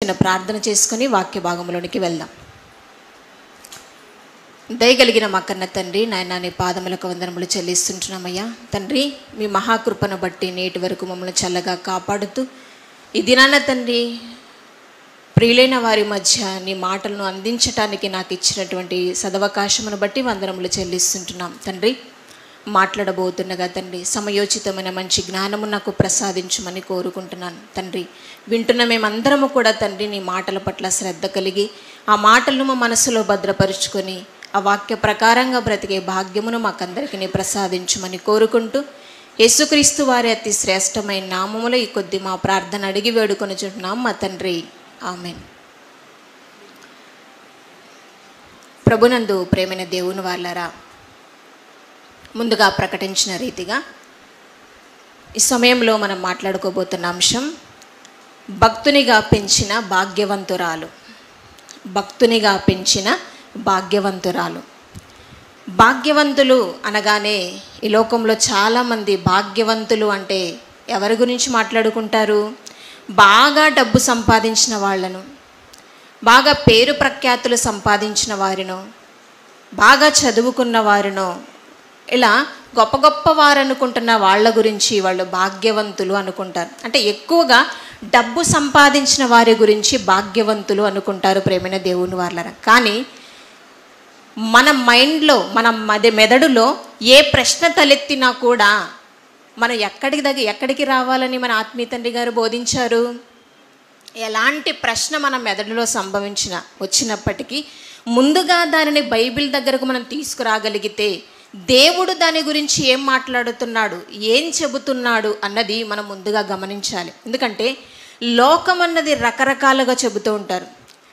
చిన్న ప్రార్థన చేసుకొని వాక్య భాగంలోనికి వెళ్దాం. దయగలిగిన మా కన్న తండ్రి, నాయన నీ పాదములకు వందనములు చెల్లిస్తుంటున్నామయ్యా. తండ్రి, మీ మహాకృపను బట్టి నేటి వరకు మమ్మల్ని చల్లగా కాపాడుతూ ఈ దినాన తండ్రి ప్రియులైన వారి మధ్య నీ మాటలను అందించటానికి నాకు ఇచ్చినటువంటి సదవకాశమును బట్టి వందనములు చెల్లిస్తుంటున్నాం. తండ్రి, మాట్లాడబోతుండగా తండ్రి సమయోచితమైన మంచి జ్ఞానము నాకు ప్రసాదించమని కోరుకుంటున్నాను. తండ్రి, వింటున్న మేమందరము కూడా తండ్రి నీ మాటల పట్ల శ్రద్ధ కలిగి ఆ మాటలను మా మనసులో భద్రపరుచుకొని ఆ వాక్య ప్రకారంగా బ్రతికే భాగ్యమును మాకందరికీ నీ ప్రసాదించమని కోరుకుంటూ యేసుక్రీస్తు వారి అతి శ్రేష్టమైన నామములో ఈ కొద్ది మా ప్రార్థన అడిగి వేడుకొనుచుంటున్నాం మా తండ్రి, ఆమేన్. ప్రభునందు ప్రేమైన దేవుని వాళ్ళారా, ముందుగా ప్రకటించిన రీతిగా ఈ సమయంలో మనం మాట్లాడుకోబోతున్న అంశం భక్తునిగా పెంచిన భాగ్యవంతురాలు. భక్తునిగా పెంచిన భాగ్యవంతురాలు. భాగ్యవంతులు అనగానే ఈ లోకంలో చాలామంది భాగ్యవంతులు అంటే ఎవరి గురించి మాట్లాడుకుంటారు? బాగా డబ్బు సంపాదించిన వాళ్ళను, బాగా పేరు ప్రఖ్యాతులు సంపాదించిన వారినో, బాగా చదువుకున్న వారినో, ఇలా గొప్ప గొప్ప వారు అనుకుంటున్న వాళ్ళ గురించి వాళ్ళు భాగ్యవంతులు అనుకుంటారు. అంటే ఎక్కువగా డబ్బు సంపాదించిన వారి గురించి భాగ్యవంతులు అనుకుంటారు ప్రేమైన దేవుని వాళ్ళరా. కానీ మన మైండ్లో, మన మెదడులో ఏ ప్రశ్న తలెత్తినా కూడా మనం ఎక్కడికి రావాలని మన ఆత్మీయ తండ్రి గారు బోధించారు. ఎలాంటి ప్రశ్న మన మెదడులో వచ్చినప్పటికీ ముందుగా దానిని బైబిల్ దగ్గరకు మనం తీసుకురాగలిగితే దేవుడు దాని గురించి ఏం మాట్లాడుతున్నాడు, ఏం చెబుతున్నాడు అన్నది మనం ముందుగా గమనించాలి. ఎందుకంటే లోకం అన్నది రకరకాలుగా చెబుతూ ఉంటారు,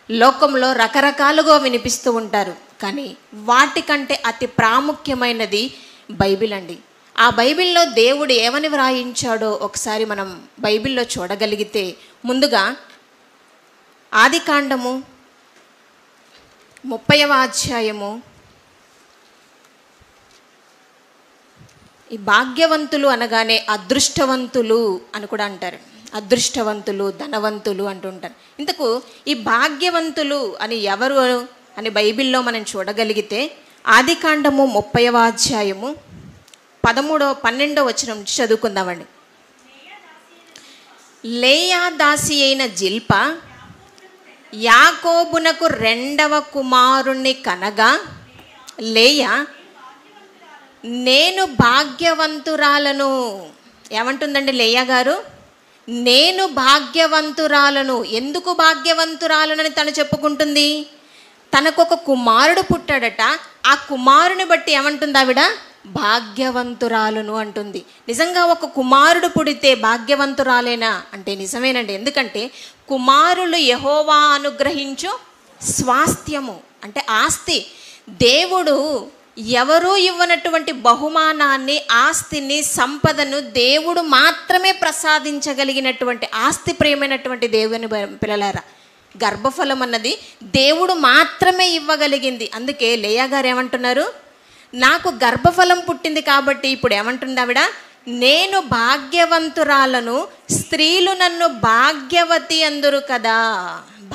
లోకంలో రకరకాలుగా వినిపిస్తూ ఉంటారు. కానీ వాటికంటే అతి ప్రాముఖ్యమైనది బైబిల్ అండి. ఆ బైబిల్లో దేవుడు ఏమని వ్రాయించాడో ఒకసారి మనం బైబిల్లో చూడగలిగితే ముందుగా ఆదికాండము 30వ అధ్యాయము. ఈ భాగ్యవంతులు అనగానే అదృష్టవంతులు అని కూడా అంటారు. అదృష్టవంతులు, ధనవంతులు అంటుంటారు. ఇంతకు ఈ భాగ్యవంతులు అని ఎవరు అని బైబిల్లో మనం చూడగలిగితే ఆదికాండము 30వ అధ్యాయము 12వ వచనం నుంచి చదువుకుందామండి. లేయా దాసి అయిన జిల్ప యాకోబునకు 2వ కుమారుణ్ణి కనగా, లేయా నేను భాగ్యవంతురాలను. ఏమంటుందండి లేయా గారు? నేను భాగ్యవంతురాలను. ఎందుకు భాగ్యవంతురాలనని తను చెప్పుకుంటుంది? తనకొక కుమారుడు పుట్టాడట. ఆ కుమారుని బట్టి ఏమంటుంది ఆవిడ? భాగ్యవంతురాలను అంటుంది. నిజంగా ఒక కుమారుడు పుడితే భాగ్యవంతురాలేనా అంటే నిజమేనండి. ఎందుకంటే కుమారులు యెహోవా అనుగ్రహించు స్వాస్థ్యము, అంటే ఆస్తి. దేవుడు ఎవరూ ఇవ్వనటువంటి బహుమానాన్ని, ఆస్తిని, సంపదను దేవుడు మాత్రమే ప్రసాదించగలిగినటువంటి ఆస్తి ప్రియమైనటువంటి దేవుని పిల్లలారా, గర్భఫలం అన్నది దేవుడు మాత్రమే ఇవ్వగలిగింది. అందుకే లేయా గారు ఏమంటున్నారు? నాకు గర్భఫలం పుట్టింది కాబట్టి ఇప్పుడు ఏమంటుంది ఆవిడ? నేను భాగ్యవంతురాలను, స్త్రీలు నన్ను భాగ్యవతి అందరు కదా.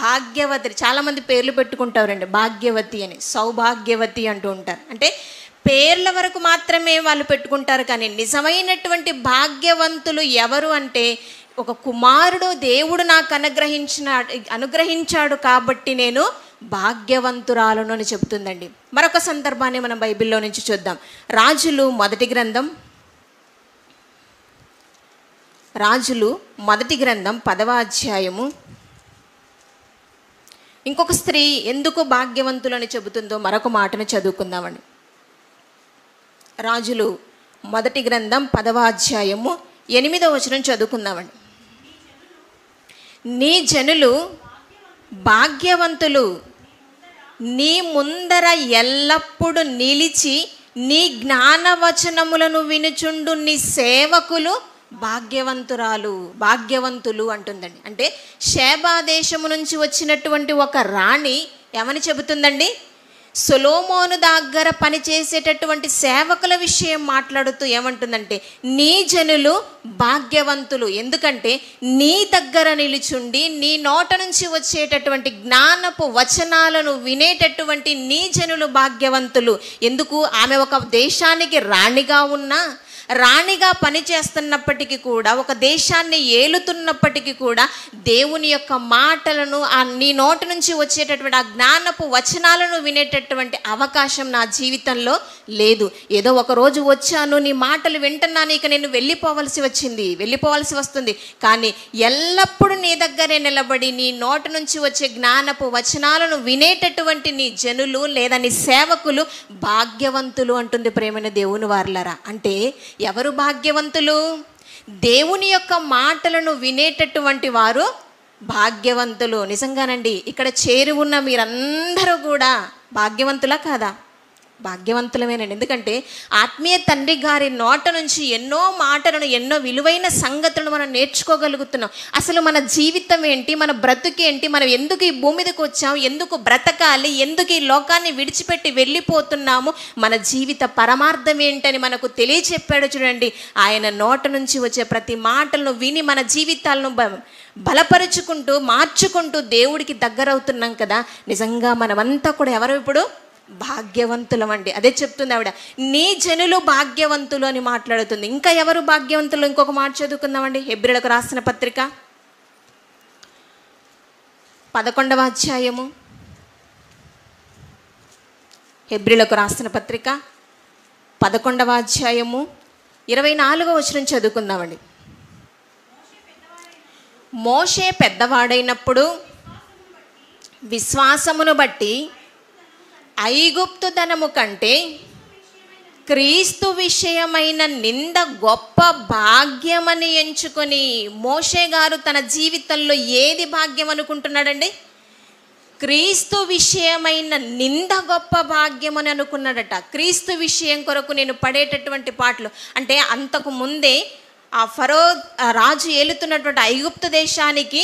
భాగ్యవతి, చాలామంది పేర్లు పెట్టుకుంటారండి భాగ్యవతి అని, సౌభాగ్యవతి అంటూ ఉంటారు. అంటే పేర్ల వరకు మాత్రమే వాళ్ళు పెట్టుకుంటారు. కానీ నిజమైనటువంటి భాగ్యవంతులు ఎవరు అంటే ఒక కుమారుడు దేవుడు నాకు అనుగ్రహించాడు కాబట్టి నేను భాగ్యవంతురాలను అని చెబుతుందండి. మరొక సందర్భాన్ని మనం బైబిల్లో నుంచి చూద్దాం. రాజులు మొదటి గ్రంథం 10వ అధ్యాయము. ఇంకొక స్త్రీ ఎందుకు భాగ్యవంతులు అని చెబుతుందో మరొక మాటను చదువుకుందామండి. రాజులు మొదటి గ్రంథం 10వ అధ్యాయము 8వ వచనం చదువుకుందామండి. నీ జనులు భాగ్యవంతులు, నీ ముందర ఎల్లప్పుడూ నిలిచి నీ జ్ఞానవచనములను వినుచుండు నీ సేవకులు భాగ్యవంతులు అంటుందండి. అంటే షేబా దేశము నుంచి వచ్చినటువంటి ఒక రాణి ఏమని చెబుతుందండి? సొలొమోను దగ్గర పనిచేసేటటువంటి సేవకుల విషయం మాట్లాడుతూ ఏమంటుందంటే, నీ జనులు భాగ్యవంతులు, ఎందుకంటే నీ దగ్గర నిలుచుండి నీ నోట నుంచి వచ్చేటటువంటి జ్ఞానపు వచనాలను వినేటటువంటి నీ జనులు భాగ్యవంతులు. ఎందుకు? ఆమె ఒక దేశానికి రాణిగా ఉన్నా, రాణిగా పనిచేస్తున్నప్పటికీ కూడా, ఒక దేశాన్ని ఏలుతున్నప్పటికీ కూడా దేవుని యొక్క మాటలను, నీ నోటి నుంచి వచ్చేటటువంటి ఆ జ్ఞానపు వచనాలను వినేటటువంటి అవకాశం నా జీవితంలో లేదు. ఏదో ఒక రోజు వచ్చాను, నీ మాటలు వింటున్నాను, ఇక నేను వెళ్ళిపోవాల్సి వస్తుంది, కానీ ఎల్లప్పుడూ నీ దగ్గరే నిలబడి నీ నోటి నుంచి వచ్చే జ్ఞానపు వచనాలను వినేటటువంటి నీ జనులు లేదా నీ సేవకులు భాగ్యవంతులు అంటుంది ప్రేమైన దేవుని వారలారా. అంటే ఎవరు భాగ్యవంతులు? దేవుని యొక్క మాటలను వినేటటువంటి వారు భాగ్యవంతులు. నిజంగానండి, ఇక్కడ చేరి ఉన్న మీరందరూ కూడా భాగ్యవంతులా కాదా? భాగ్యవంతులమేనండి. ఎందుకంటే ఆత్మీయ తండ్రి గారి నోట నుంచి ఎన్నో మాటలను, ఎన్నో విలువైన సంగతులను మనం నేర్చుకోగలుగుతున్నాం. అసలు మన జీవితం ఏంటి, మన బ్రతుకేంటి, మనం ఎందుకు ఈ భూమి మీదకి వచ్చాం, ఎందుకు బ్రతకాలి, ఎందుకు ఈ లోకాన్ని విడిచిపెట్టి వెళ్ళిపోతున్నాము, మన జీవిత పరమార్థం ఏంటని మనకు తెలియచెప్పాడు చూడండి. ఆయన నోట నుంచి వచ్చే ప్రతి మాటలను విని మన జీవితాలను బలపరుచుకుంటూ, మార్చుకుంటూ దేవుడికి దగ్గరవుతున్నాం కదా. నిజంగా మనమంతా కూడా ఎవరు ఇప్పుడు భాగ్యవంతులం అండి. అదే చెప్తుంది ఆవిడ, నీ జనులు భాగ్యవంతులు అని మాట్లాడుతుంది. ఇంకా ఎవరు భాగ్యవంతులు? ఇంకొక మాట చదువుకుందామండి. హెబ్రీయులకు రాసిన పత్రిక 11వ అధ్యాయము, హెబ్రీయులకు రాసిన పత్రిక 11వ అధ్యాయము 24వ వచనం చదువుకుందామండి. మోషే పెద్దవాడైనప్పుడు విశ్వాసమును బట్టి ఐగుప్తు ధనము కంటే క్రీస్తు విషయమైన నింద గొప్ప భాగ్యమని ఎంచుకొని, మోషే గారు తన జీవితంలో ఏది భాగ్యం అనుకుంటున్నాడండి? క్రీస్తు విషయమైన నింద గొప్ప భాగ్యం అని అనుకున్నాడట. క్రీస్తు విషయం కొరకు నేను పడేటటువంటి పాటలు అంటే, అంతకు ముందే ఆ ఫరో రాజు ఏలుతున్నటువంటి ఐగుప్తు దేశానికి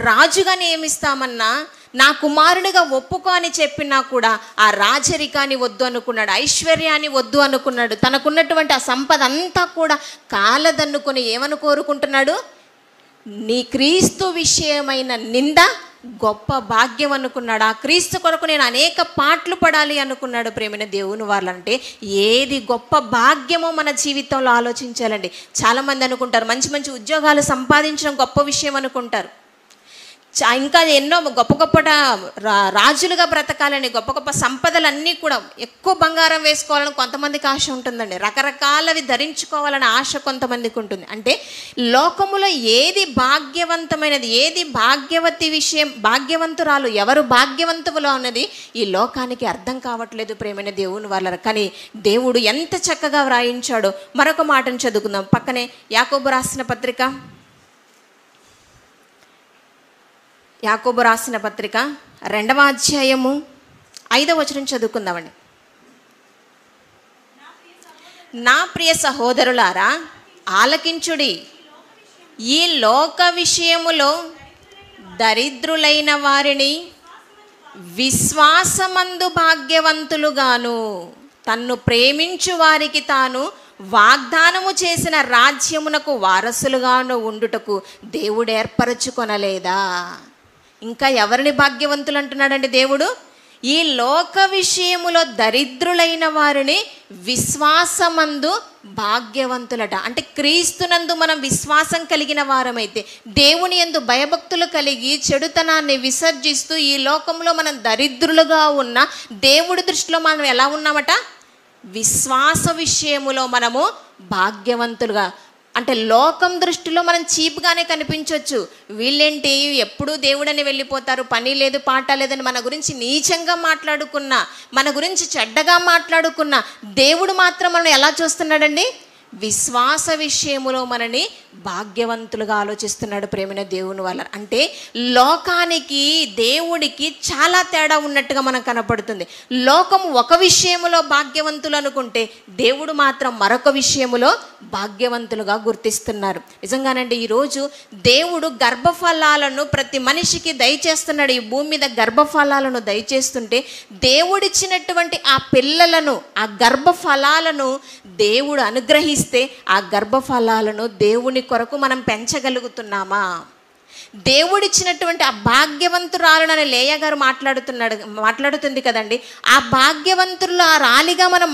రాజుగా నియమిస్తామన్నా, నా కుమారుడిగా ఒప్పుకో అని చెప్పినా కూడా ఆ రాజరికాన్ని వద్దు అనుకున్నాడు, ఐశ్వర్యాన్ని వద్దు అనుకున్నాడు, తనకున్నటువంటి ఆ సంపద అంతా కూడా కాలదన్నుకొని ఏమని కోరుకుంటున్నాడు? నీ క్రీస్తు విషయమైన నింద గొప్ప భాగ్యం అనుకున్నాడు. ఆ క్రీస్తు కొరకు నేను అనేక పాటలు పడాలి అనుకున్నాడు. ప్రేమైన దేవుని వాళ్ళంటే ఏది గొప్ప భాగ్యమో మన జీవితంలో ఆలోచించాలండి. చాలామంది అనుకుంటారు మంచి మంచి ఉద్యోగాలు సంపాదించడం గొప్ప విషయం అనుకుంటారు, ఇంకా ఎన్నో గొప్ప గొప్ప రాజులుగా బ్రతకాలని, గొప్ప గొప్ప సంపదలన్నీ కూడా, ఎక్కువ బంగారం వేసుకోవాలని కొంతమందికి ఆశ ఉంటుందండి, రకరకాలవి ధరించుకోవాలని ఆశ కొంతమందికి ఉంటుంది. అంటే లోకములో ఏది భాగ్యవంతమైనది, ఏది భాగ్యవతి విషయం, భాగ్యవంతురాలు ఎవరు భాగ్యవంతులు అన్నది ఈ లోకానికి అర్థం కావట్లేదు ప్రేమైన దేవుని వాళ్ళ. కానీ దేవుడు ఎంత చక్కగా వ్రాయించాడో మరొక మాటను చదువుకుందాం. పక్కనే యాకోబు రాసిన పత్రిక, యాకోబు రాసిన పత్రిక 2వ అధ్యాయము 5వ వచనం చదువుకుందామండి. నా ప్రియ సహోదరులారా ఆలకించుడి, ఈ లోక విషయములో దరిద్రులైన వారిని విశ్వాసమందు భాగ్యవంతులుగాను, తన్ను ప్రేమించు వారికి తాను వాగ్దానము చేసిన రాజ్యమునకు వారసులుగాను ఉండుటకు దేవుడు ఏర్పరచుకొనలేదా? ఇంకా ఎవరిని భాగ్యవంతులు అంటున్నాడండి దేవుడు? ఈ లోక విషయములో దరిద్రులైన వారిని విశ్వాసమందు భాగ్యవంతులట. అంటే క్రీస్తునందు మనం విశ్వాసం కలిగిన వారమైతే, దేవుని యందు భయభక్తులు కలిగి చెడుతనాన్ని విసర్జిస్తూ ఈ లోకంలో మనం దరిద్రులుగా ఉన్న, దేవుడి దృష్టిలో మనం ఎలా ఉన్నామట? విశ్వాస విషయములో మనము భాగ్యవంతులుగా. అంటే లోకం దృష్టిలో మనం చీప్గానే కనిపించవచ్చు. వీళ్ళేంటి ఎప్పుడూ దేవుడని వెళ్ళిపోతారు, పని లేదు పాట లేదని మన గురించి నీచంగా మాట్లాడుకున్నా, మన గురించి చెడ్డగా మాట్లాడుకున్నా, దేవుడు మాత్రం మనం ఎలా చూస్తున్నాడండి? విశ్వాస విషయములో మనని భాగ్యవంతులుగా ఆలోచిస్తున్నాడు ప్రేమైన దేవుని వల్ల. అంటే లోకానికి దేవుడికి చాలా తేడా ఉన్నట్టుగా మనకు కనపడుతుంది. లోకం ఒక విషయములో భాగ్యవంతులు అనుకుంటే దేవుడు మాత్రం మరొక విషయములో భాగ్యవంతులుగా గుర్తిస్తున్నారు. నిజంగానండి, ఈరోజు దేవుడు గర్భఫలాలను ప్రతి మనిషికి దయచేస్తున్నాడు. ఈ భూమి మీద గర్భఫలాలను దయచేస్తుంటే దేవుడిచ్చినటువంటి ఆ పిల్లలను, ఆ గర్భఫలాలను దేవుడు అనుగ్రహిస్తే ఆ గర్భఫలాలను దేవుని కొరకు మనం పెంచగలుగుతున్నామా? దేవుడిచ్చినటువంటి ఆ భాగ్యవంతురాలునని లేయా గారు మాట్లాడుతుంది కదండి. ఆ భాగ్యవంతులు ఆ రాలిగా మనం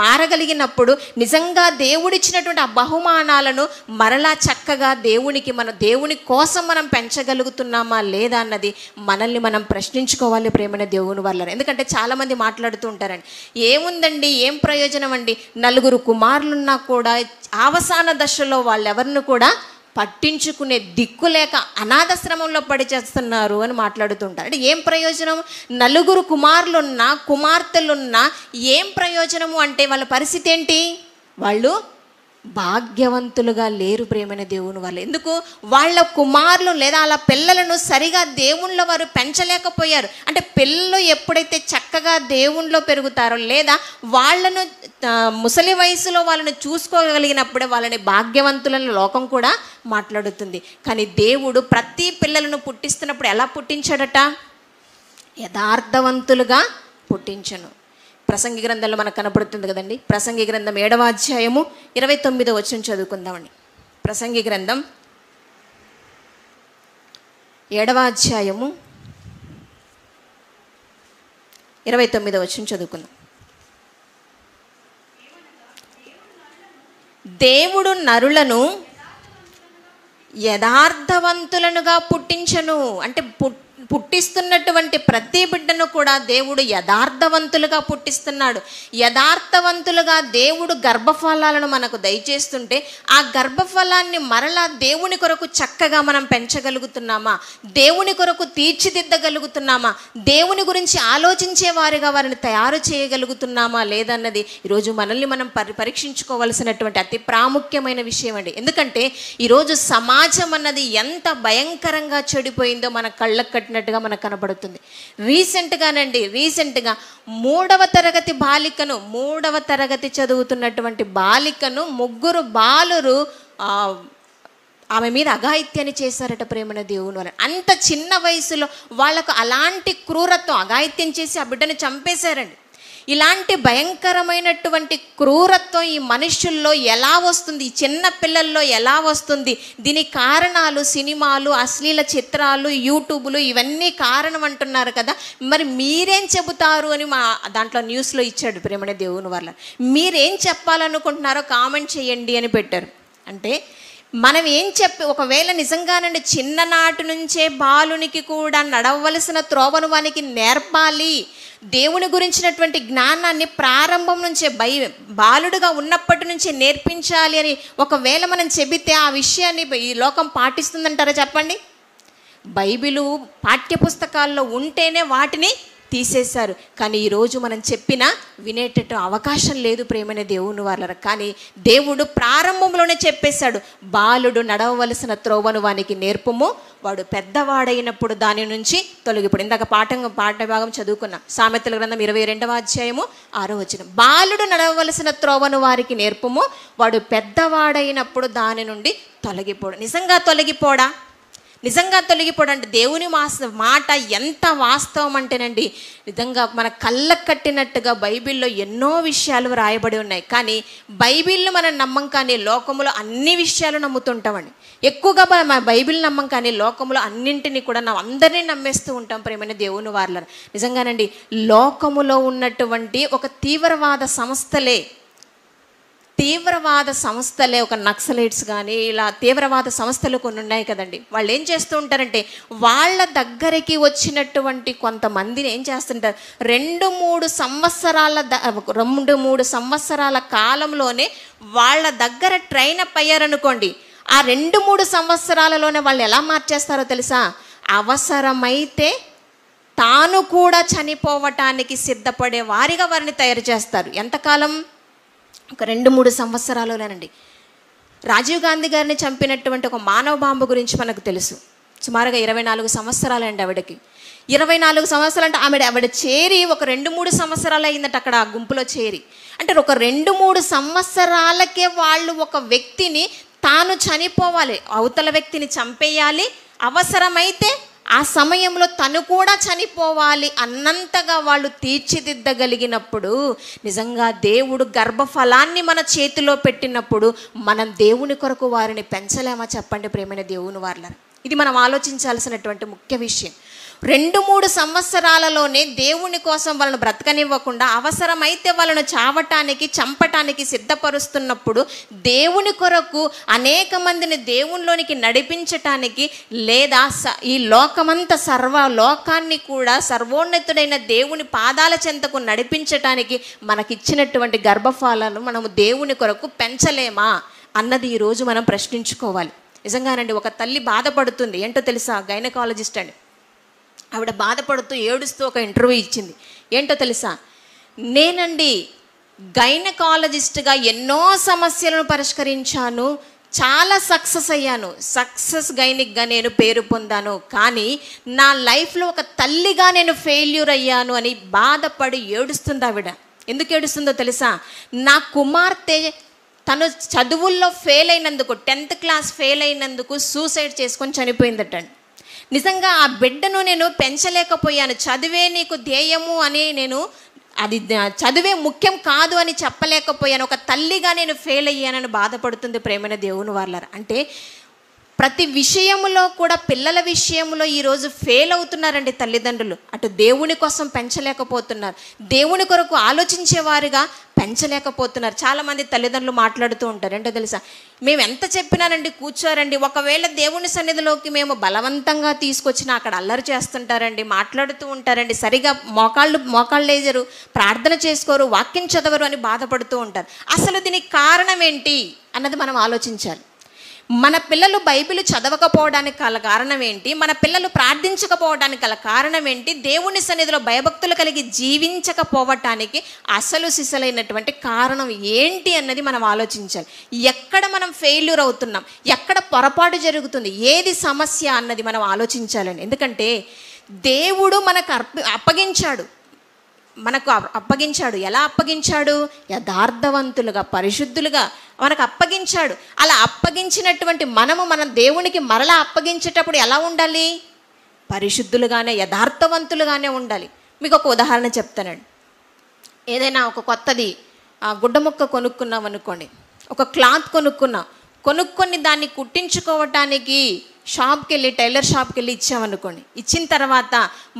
మారగలిగినప్పుడు నిజంగా దేవుడిచ్చినటువంటి ఆ బహుమానాలను మరలా చక్కగా దేవుని కోసం మనం పెంచగలుగుతున్నామా లేదా అన్నది మనల్ని మనం ప్రశ్నించుకోవాలి ప్రేమైన దేవుని వల్ల. ఎందుకంటే చాలామంది మాట్లాడుతూ ఉంటారండి, ఏముందండి, ఏం ప్రయోజనం అండి, 4 కుమారులున్నా కూడా అవసాన దశలో వాళ్ళెవరిని కూడా పట్టించుకునే దిక్కు లేక అనాథాశ్రమంలో పడి చేస్తున్నారు అని మాట్లాడుతుంటారు. అంటే ఏం ప్రయోజనం? 4 కుమారులున్నా కుమార్తెలున్నా ఏం ప్రయోజనము అంటే వాళ్ళ పరిస్థితి ఏంటి? వాళ్ళు భాగ్యవంతులుగా లేరు ప్రేమైన దేవుని వాళ్ళు. ఎందుకు? వాళ్ళ కుమారులు లేదా వాళ్ళ పిల్లలను సరిగా దేవుళ్ళో వారు పెంచలేకపోయారు. అంటే పిల్లలు ఎప్పుడైతే చక్కగా దేవుళ్ళో పెరుగుతారో లేదా వాళ్ళను ముసలి వయసులో వాళ్ళని చూసుకోగలిగినప్పుడే వాళ్ళని భాగ్యవంతులను లోకం కూడా మాట్లాడుతుంది. కానీ దేవుడు ప్రతి పిల్లలను పుట్టిస్తున్నప్పుడు ఎలా పుట్టించాడట? యథార్థవంతులుగా పుట్టించను. ప్రసంగి గ్రంథంలో మనకు కనపడుతుంది కదండి. ప్రసంగి గ్రంథం 7వ అధ్యాయము 29వ వచనం చదువుకుందామండి. ప్రసంగి గ్రంథం 7వ అధ్యాయము 29వ వచనం చదువుకుందాం. దేవుడు నరులను యథార్థవంతులనుగా పుట్టించను. అంటే పుట్టిస్తున్నటువంటి ప్రతి బిడ్డను కూడా దేవుడు యథార్థవంతులుగా పుట్టిస్తున్నాడు. యథార్థవంతులుగా దేవుడు గర్భఫలాలను మనకు దయచేస్తుంటే ఆ గర్భఫలాన్ని మరలా దేవుని కొరకు చక్కగా మనం పెంచగలుగుతున్నామా? దేవుని కొరకు తీర్చిదిద్దగలుగుతున్నామా? దేవుని గురించి ఆలోచించే వారిగా వారిని తయారు చేయగలుగుతున్నామా లేదన్నది ఈరోజు మనల్ని మనం పరీక్షించుకోవాల్సినటువంటి అతి ప్రాముఖ్యమైన విషయం అండి. ఎందుకంటే ఈరోజు సమాజం అన్నది ఎంత భయంకరంగా చెడిపోయిందో మన కళ్ళకు కట్టినట్టుగా మనకు కనబడుతుంది. రీసెంట్గా 3వ తరగతి బాలికను, 3వ తరగతి చదువుతున్నటువంటి బాలికను 3 బాలురు ఆమె మీద అఘాయిత్యాన్ని చేశారట ప్రేమన దేవుని వల్ల. అంత చిన్న వయసులో వాళ్ళకు అలాంటి క్రూరత్వం, అఘాయిత్యం చేసి ఆ బిడ్డను చంపేశారండి. ఇలాంటి భయంకరమైనటువంటి క్రూరత్వం ఈ మనుషుల్లో ఎలా వస్తుంది? ఈ చిన్న పిల్లల్లో ఎలా వస్తుంది? దీనికి కారణాలు సినిమాలు, అశ్లీల చిత్రాలు, యూట్యూబ్లు, ఇవన్నీ కారణం అంటున్నారు కదా. మరి మీరేం చెబుతారు అని దాంట్లో న్యూస్లో ఇచ్చాడు ప్రేమణ దేవుని వల్ల. మీరేం చెప్పాలనుకుంటున్నారో కామెంట్ చేయండి అని పెట్టారు. అంటే మనం ఏం ఒకవేళ నిజంగానండి చిన్ననాటి నుంచే బాలునికి కూడా నడవలసిన త్రోవను వానికి నేర్పాలి, దేవుని గురించినటువంటి జ్ఞానాన్ని ప్రారంభం నుంచే బాలుడుగా ఉన్నప్పటి నుంచి నేర్పించాలి అని ఒకవేళ మనం చెబితే ఆ విషయాన్ని ఈ లోకం పాటిస్తుందంటారా చెప్పండి? బైబిలు పాఠ్యపుస్తకాల్లో ఉంటేనే వాటిని తీసేశారు. కానీ ఈరోజు మనం చెప్పినా వినేటట్టు అవకాశం లేదు ప్రేమైన దేవుని వాళ్ళ. కానీ దేవుడు ప్రారంభంలోనే చెప్పేశాడు, బాలుడు నడవవలసిన త్రోవను వానికి నేర్పుము, వాడు పెద్దవాడైనప్పుడు దాని నుంచి తొలగిపోడు. ఇందాక పాఠ భాగం చదువుకున్నాం, సామెతల గ్రంథం 22వ అధ్యాయము 6వ వచనం. బాలుడు నడవవలసిన త్రోవను వారికి నేర్పుము, వాడు పెద్దవాడైనప్పుడు దాని నుండి తొలగిపోడు. నిజంగా తొలగిపోడండి. దేవుని మాట ఎంత వాస్తవం అంటేనండి, నిజంగా మన కళ్ళకు కట్టినట్టుగా బైబిల్లో ఎన్నో విషయాలు రాయబడి ఉన్నాయి. కానీ బైబిల్ని మనం నమ్మం, కానీ లోకంలో అన్ని విషయాలు నమ్ముతుంటామండి. ఎక్కువగా బైబిల్ నమ్మం, కానీ లోకంలో అన్నింటినీ కూడా అందరినీ నమ్మేస్తూ ఉంటాం ప్రేమైన దేవుని వాళ్ళ. నిజంగానండి లోకములో ఉన్నటువంటి ఒక తీవ్రవాద సంస్థలే ఒక నక్సలైట్స్ కానీ ఇలా తీవ్రవాద సంస్థలు కొన్ని ఉన్నాయి కదండి. వాళ్ళు ఏం చేస్తూ ఉంటారంటే వాళ్ళ దగ్గరికి వచ్చినటువంటి కొంతమందిని ఏం చేస్తుంటారు, 2-3 సంవత్సరాల కాలంలోనే వాళ్ళ దగ్గర ట్రైన్ అప్ అయ్యారనుకోండి, ఆ 2-3 సంవత్సరాలలోనే వాళ్ళు ఎలా మార్చేస్తారో తెలుసా? అవసరమైతే తాను కూడా చనిపోవటానికి సిద్ధపడే వారిగా వారిని తయారు చేస్తారు. ఎంతకాలం? ఒక 2-3 సంవత్సరాలులేనండి. రాజీవ్ గాంధీ గారిని చంపినటువంటి ఒక మానవ బాంబు గురించి మనకు తెలుసు. సుమారుగా 24 సంవత్సరాలండి ఆవిడకి. 24 సంవత్సరాలు అంటే ఆవిడ చేరి ఒక 2-3 సంవత్సరాలు అయిందట అక్కడ ఆ గుంపులో చేరి. అంటే ఒక 2-3 సంవత్సరాలకే వాళ్ళు ఒక వ్యక్తిని తాను చనిపోవాలి, అవతల వ్యక్తిని చంపేయాలి, అవసరమైతే ఆ సమయంలో తను కూడా చనిపోవాలి అన్నంతగా వాళ్ళు తీర్చిదిద్దగలిగినప్పుడు, నిజంగా దేవుడు గర్భఫలాన్ని మన చేతిలో పెట్టినప్పుడు మనం దేవుని కొరకు వారిని పెంచలేమా చెప్పండి ప్రియమైన దేవుని వారలారా. ఇది మనం ఆలోచించాల్సినటువంటి ముఖ్య విషయం. 2-3 సంవత్సరాలలోనే దేవుని కోసం వాళ్ళను బ్రతకనివ్వకుండా అవసరమైతే వాళ్ళను చంపటానికి సిద్ధపరుస్తున్నప్పుడు, దేవుని కొరకు అనేక మందిని దేవునిలోనికి నడిపించటానికి, లేదా ఈ లోకాన్ని కూడా సర్వోన్నతుడైన దేవుని పాదాల చెంతకు నడిపించటానికి మనకిచ్చినటువంటి గర్భఫలాలను మనము దేవుని కొరకు పెంచలేమా అన్నది ఈరోజు మనం ప్రశ్నించుకోవాలి. నిజంగానండి, ఒక తల్లి బాధపడుతుంది. ఏంటో తెలుసా? గైనకాలజిస్ట్ అండి. ఆవిడ బాధపడుతూ ఏడుస్తూ ఒక ఇంటర్వ్యూ ఇచ్చింది. ఏంటో తెలుసా? నేనండి గైనకాలజిస్ట్గా ఎన్నో సమస్యలను పరిష్కరించాను, చాలా సక్సెస్ అయ్యాను, సక్సెస్ గైనిక్గా నేను పేరు పొందాను, కానీ నా లైఫ్లో ఒక తల్లిగా నేను ఫెయిల్యూర్ అయ్యాను అని బాధపడి ఏడుస్తుంది ఆవిడ. ఎందుకు ఏడుస్తుందో తెలుసా? నా కుమార్తె తను చదువుల్లో ఫెయిల్ అయినందుకు, 10th క్లాస్ ఫెయిల్ అయినందుకు సూసైడ్ చేసుకొని చనిపోయిందటండి. నిజంగా ఆ బిడ్డను నేను పెంచలేకపోయాను, చదివే నీకు ధ్యేయము అని అది చదివే ముఖ్యం కాదు అని చెప్పలేకపోయాను, ఒక తల్లిగా నేను ఫెయిల్ అయ్యానని బాధపడుతుంది ప్రేమైన దేవుని వారలారా. అంటే ప్రతి విషయంలో కూడా పిల్లల విషయంలో ఈరోజు ఫెయిల్ అవుతున్నారండి తల్లిదండ్రులు. అటు దేవుని కోసం పెంచలేకపోతున్నారు, దేవుని కొరకు ఆలోచించేవారుగా పెంచలేకపోతున్నారు. చాలామంది తల్లిదండ్రులు మాట్లాడుతూ ఉంటారు. ఏంటో తెలుసా? మేము ఎంత చెప్పినారండి, కూర్చోరండి, ఒకవేళ దేవుని సన్నిధిలోకి మేము బలవంతంగా తీసుకొచ్చినా అక్కడ అల్లరి చేస్తుంటారండి, మాట్లాడుతూ ఉంటారండి, సరిగా మోకాళ్ళు లేజరు, ప్రార్థన చేసుకోరు, వాక్యం చదవరు అని బాధపడుతూ ఉంటారు. అసలు దీనికి కారణం ఏంటి అన్నది మనం ఆలోచించాలి. మన పిల్లలు బైబిల్ చదవకపోవడానికి గల కారణం ఏంటి? మన పిల్లలు ప్రార్థించకపోవడానికి గల కారణం ఏంటి? దేవుని సన్నిధిలో భయభక్తులు కలిగి జీవించకపోవటానికి అసలు సిసలైనటువంటి కారణం ఏంటి అన్నది మనం ఆలోచించాలి. ఎక్కడ మనం ఫెయిల్యూర్ అవుతున్నాం, ఎక్కడ పొరపాటు జరుగుతుంది, ఏది సమస్య అన్నది మనం ఆలోచించాలండి. ఎందుకంటే దేవుడు మనకు అప్పగించాడు. ఎలా అప్పగించాడు? యథార్థవంతులుగా, పరిశుద్ధులుగా మనకు అప్పగించాడు. అలా అప్పగించినటువంటి మన దేవునికి మరలా అప్పగించేటప్పుడు ఎలా ఉండాలి? పరిశుద్ధులుగానే, యథార్థవంతులుగానే ఉండాలి. మీకు ఒక ఉదాహరణ చెప్తానండి. ఏదైనా ఒక కొత్తది గుడ్డ ముక్క కొనుక్కున్నాం అనుకోండి, ఒక క్లాత్ కొనుక్కొని దాన్ని కుట్టించుకోవటానికి టైలర్ షాప్కి వెళ్ళి ఇచ్చామనుకోండి. ఇచ్చిన తర్వాత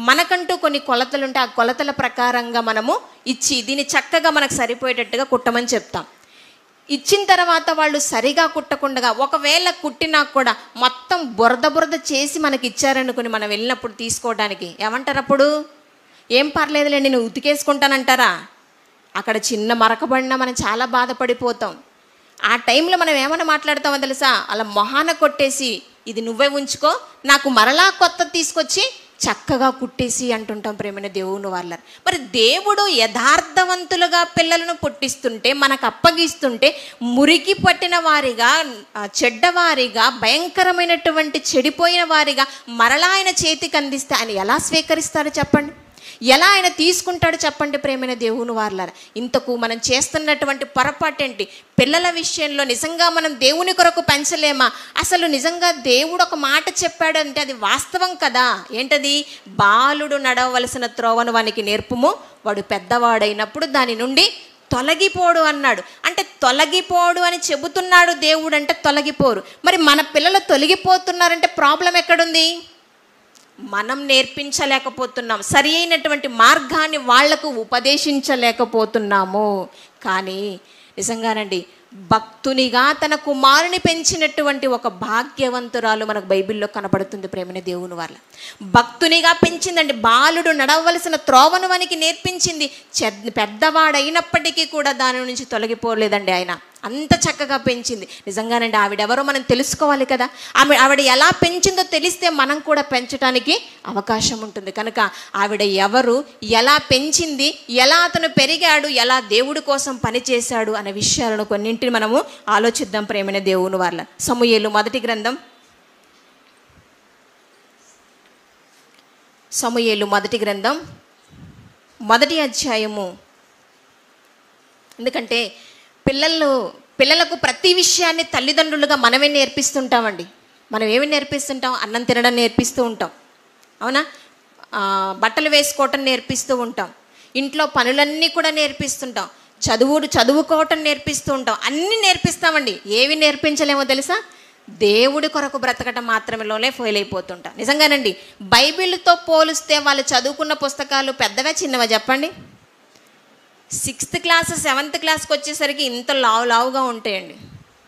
మనకంటూ కొన్ని కొలతలు ఉంటే ఆ కొలతల ప్రకారంగా మనము ఇచ్చి దీన్ని చక్కగా మనకు సరిపోయేటట్టుగా కుట్టమని చెప్తాం. ఇచ్చిన తర్వాత వాళ్ళు సరిగా కుట్టకుండా, ఒకవేళ కుట్టినా కూడా మొత్తం బురద చేసి మనకి ఇచ్చారనుకుని మనం వెళ్ళినప్పుడు తీసుకోవడానికి ఏమంటారు? అప్పుడు ఏం పర్లేదులేండి నేను ఉతికేసుకుంటానంటారా? అక్కడ చిన్న మరకబడినా మనం చాలా బాధపడిపోతాం. ఆ టైంలో మనం ఏమైనా మాట్లాడతామో తెలుసా? అలా మొహాన కొట్టేసి ఇది నువ్వే ఉంచుకో, నాకు మరలా కొత్త తీసుకొచ్చి చక్కగా కుట్టేసి అంటుంటాం ప్రేమైన దేవుని వాళ్ళ. మరి దేవుడు యథార్థవంతులుగా పిల్లలను పుట్టిస్తుంటే, మనకు అప్పగిస్తుంటే, మురికి పట్టిన వారిగా, చెడ్డవారిగా, భయంకరమైనటువంటి చెడిపోయిన వారిగా మరలా ఆయన చేతికి అందిస్తే ఆయన ఎలా స్వీకరిస్తారో చెప్పండి? ఎలా ఆయన తీసుకుంటాడు చెప్పండి ప్రేమైన దేవుని వారలారా. ఇంతకు మనం చేస్తున్నటువంటి పొరపాటు ఏంటి? పిల్లల విషయంలో నిజంగా మనం దేవుని కొరకు పెంచలేమా? అసలు నిజంగా దేవుడు ఒక మాట చెప్పాడు అంటే అది వాస్తవం కదా. ఏంటది? బాలుడు నడవలసిన త్రోవను వానికి నేర్పుము, వాడు పెద్దవాడైనప్పుడు దాని నుండి తొలగిపోడు అన్నాడు. అంటే తొలగిపోడు అని చెబుతున్నాడు దేవుడు, అంటే తొలగిపోరు. మరి మన పిల్లలు తొలగిపోతున్నారంటే ప్రాబ్లం ఎక్కడుంది? మనం నేర్పించలేకపోతున్నాం, సరి అయినటువంటి మార్గాన్ని వాళ్లకు ఉపదేశించలేకపోతున్నాము. కానీ నిజంగానండి, భక్తునిగా తన కుమారుని పెంచినటువంటి ఒక భాగ్యవంతురాలు మనకు బైబిల్లో కనపడుతుంది ప్రేమైన దేవుని వాళ్ళ. భక్తునిగా పెంచిందండి. బాలుడు నడవలసిన త్రోవను వానికి నేర్పించింది. పెద్దవాడైనప్పటికీ కూడా దాని నుంచి తొలగిపోలేదండి ఆయన. అంత చక్కగా పెంచింది. నిజంగానండి, ఆవిడెవరో మనం తెలుసుకోవాలి కదా. ఆవిడ ఎలా పెంచిందో తెలిస్తే మనం కూడా పెంచడానికి అవకాశం ఉంటుంది. కనుక ఆవిడ ఎవరు, ఎలా పెంచింది, ఎలా అతను పెరిగాడు, ఎలా దేవుడి కోసం పనిచేశాడు అనే విషయాలను కొన్నింటిని మనము ఆలోచిద్దాం ప్రేమైన దేవుని వాళ్ళ. సమూయేలు మొదటి గ్రంథం, సమూయేలు మొదటి గ్రంథం మొదటి అధ్యాయము. ఎందుకంటే పిల్లలకు ప్రతి విషయాన్ని తల్లిదండ్రులుగా మనమే నేర్పిస్తుంటామండి. మనం ఏమి నేర్పిస్తుంటాం? అన్నం తినడం నేర్పిస్తూ ఉంటాం, అవునా? బట్టలు వేసుకోవటం నేర్పిస్తూ ఉంటాం, ఇంట్లో పనులన్నీ కూడా నేర్పిస్తుంటాం, చదువుకోవటం నేర్పిస్తూ ఉంటాం, అన్నీ నేర్పిస్తామండి. ఏవి నేర్పించలేమో తెలుసా? దేవుడి కొరకు బ్రతకటం మాత్రమేలోనే ఫెయిల్ అయిపోతుంటాం. నిజంగానండి, బైబిల్తో పోలిస్తే వాళ్ళు చదువుకున్న పుస్తకాలు పెద్దవా చిన్నవా చెప్పండి? 6th క్లాస్ 7th క్లాస్కి వచ్చేసరికి ఇంత లావుగా ఉంటాయండి,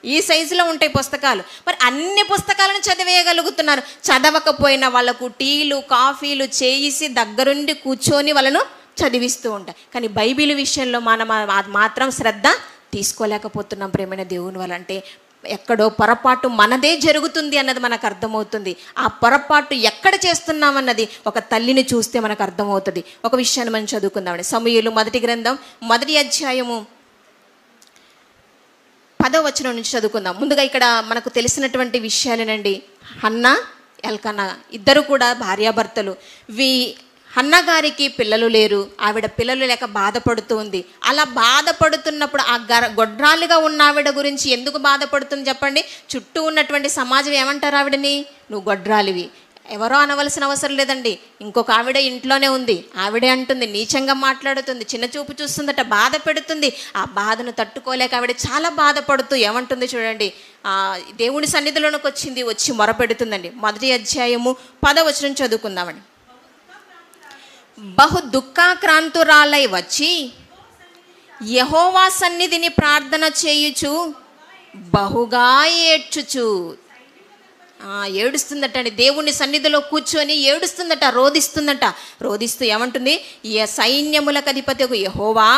ఈ సైజులో ఉంటాయి పుస్తకాలు. మరి అన్ని పుస్తకాలను చదివేయగలుగుతున్నారు. చదవకపోయినా వాళ్ళకు టీలు కాఫీలు చేసి దగ్గరుండి కూర్చొని వాళ్ళను చదివిస్తూ ఉంటాయి. కానీ బైబిల్ విషయంలో మనం మాత్రం శ్రద్ధ తీసుకోలేకపోతున్నాం ప్రేమైన దేవుని వల్ల. అంటే ఎక్కడో పొరపాటు మనదే జరుగుతుంది అన్నది మనకు అర్థమవుతుంది. ఆ పొరపాటు ఎక్కడ చేస్తున్నామన్నది ఒక తల్లిని చూస్తే మనకు అర్థమవుతుంది. ఒక విషయాన్ని మనం చదువుకుందామండి. సమూయేలు మొదటి గ్రంథం మొదటి అధ్యాయము 10వ వచనం నుంచి చదువుకుందాం. ముందుగా ఇక్కడ మనకు తెలిసినటువంటి విషయాలేనండి. హన్నా, ఎల్కానా ఇద్దరు కూడా భార్యాభర్తలు. హన్నా గారికి పిల్లలు లేరు. ఆవిడ పిల్లలు లేక బాధపడుతూ ఉంది. అలా బాధపడుతున్నప్పుడు ఆ గొడ్రాలుగా ఉన్న ఆవిడ గురించి ఎందుకు బాధపడుతుంది చెప్పండి? చుట్టూ ఉన్నటువంటి సమాజం ఏమంటారు ఆవిడని? నువ్వు గొడ్రాలివి. ఎవరో అనవలసిన అవసరం లేదండి. ఇంకొక ఆవిడ ఇంట్లోనే ఉంది, ఆవిడే అంటుంది, నీచంగా మాట్లాడుతుంది, చిన్న చూపు చూస్తుందట, బాధ పెడుతుంది. ఆ బాధను తట్టుకోలేక ఆవిడ చాలా బాధపడుతూ ఏమంటుంది చూడండి, దేవుని సన్నిధిలోనికి వచ్చి మొరపెడుతుందండి. మొదటి అధ్యాయము 10వ వచనం చదువుకుందామండి. బహు దుఃఖాక్రాంతురాలై వచ్చి యెహోవా సన్నిధిని ప్రార్థన చేయుచు బహుగా ఏడ్చుచు, ఏడుస్తుందట అండి. దేవుని సన్నిధిలో కూర్చొని ఏడుస్తుందట, రోదిస్తూ ఏమంటుంది? సైన్యములకు అధిపతియగు యెహోవా,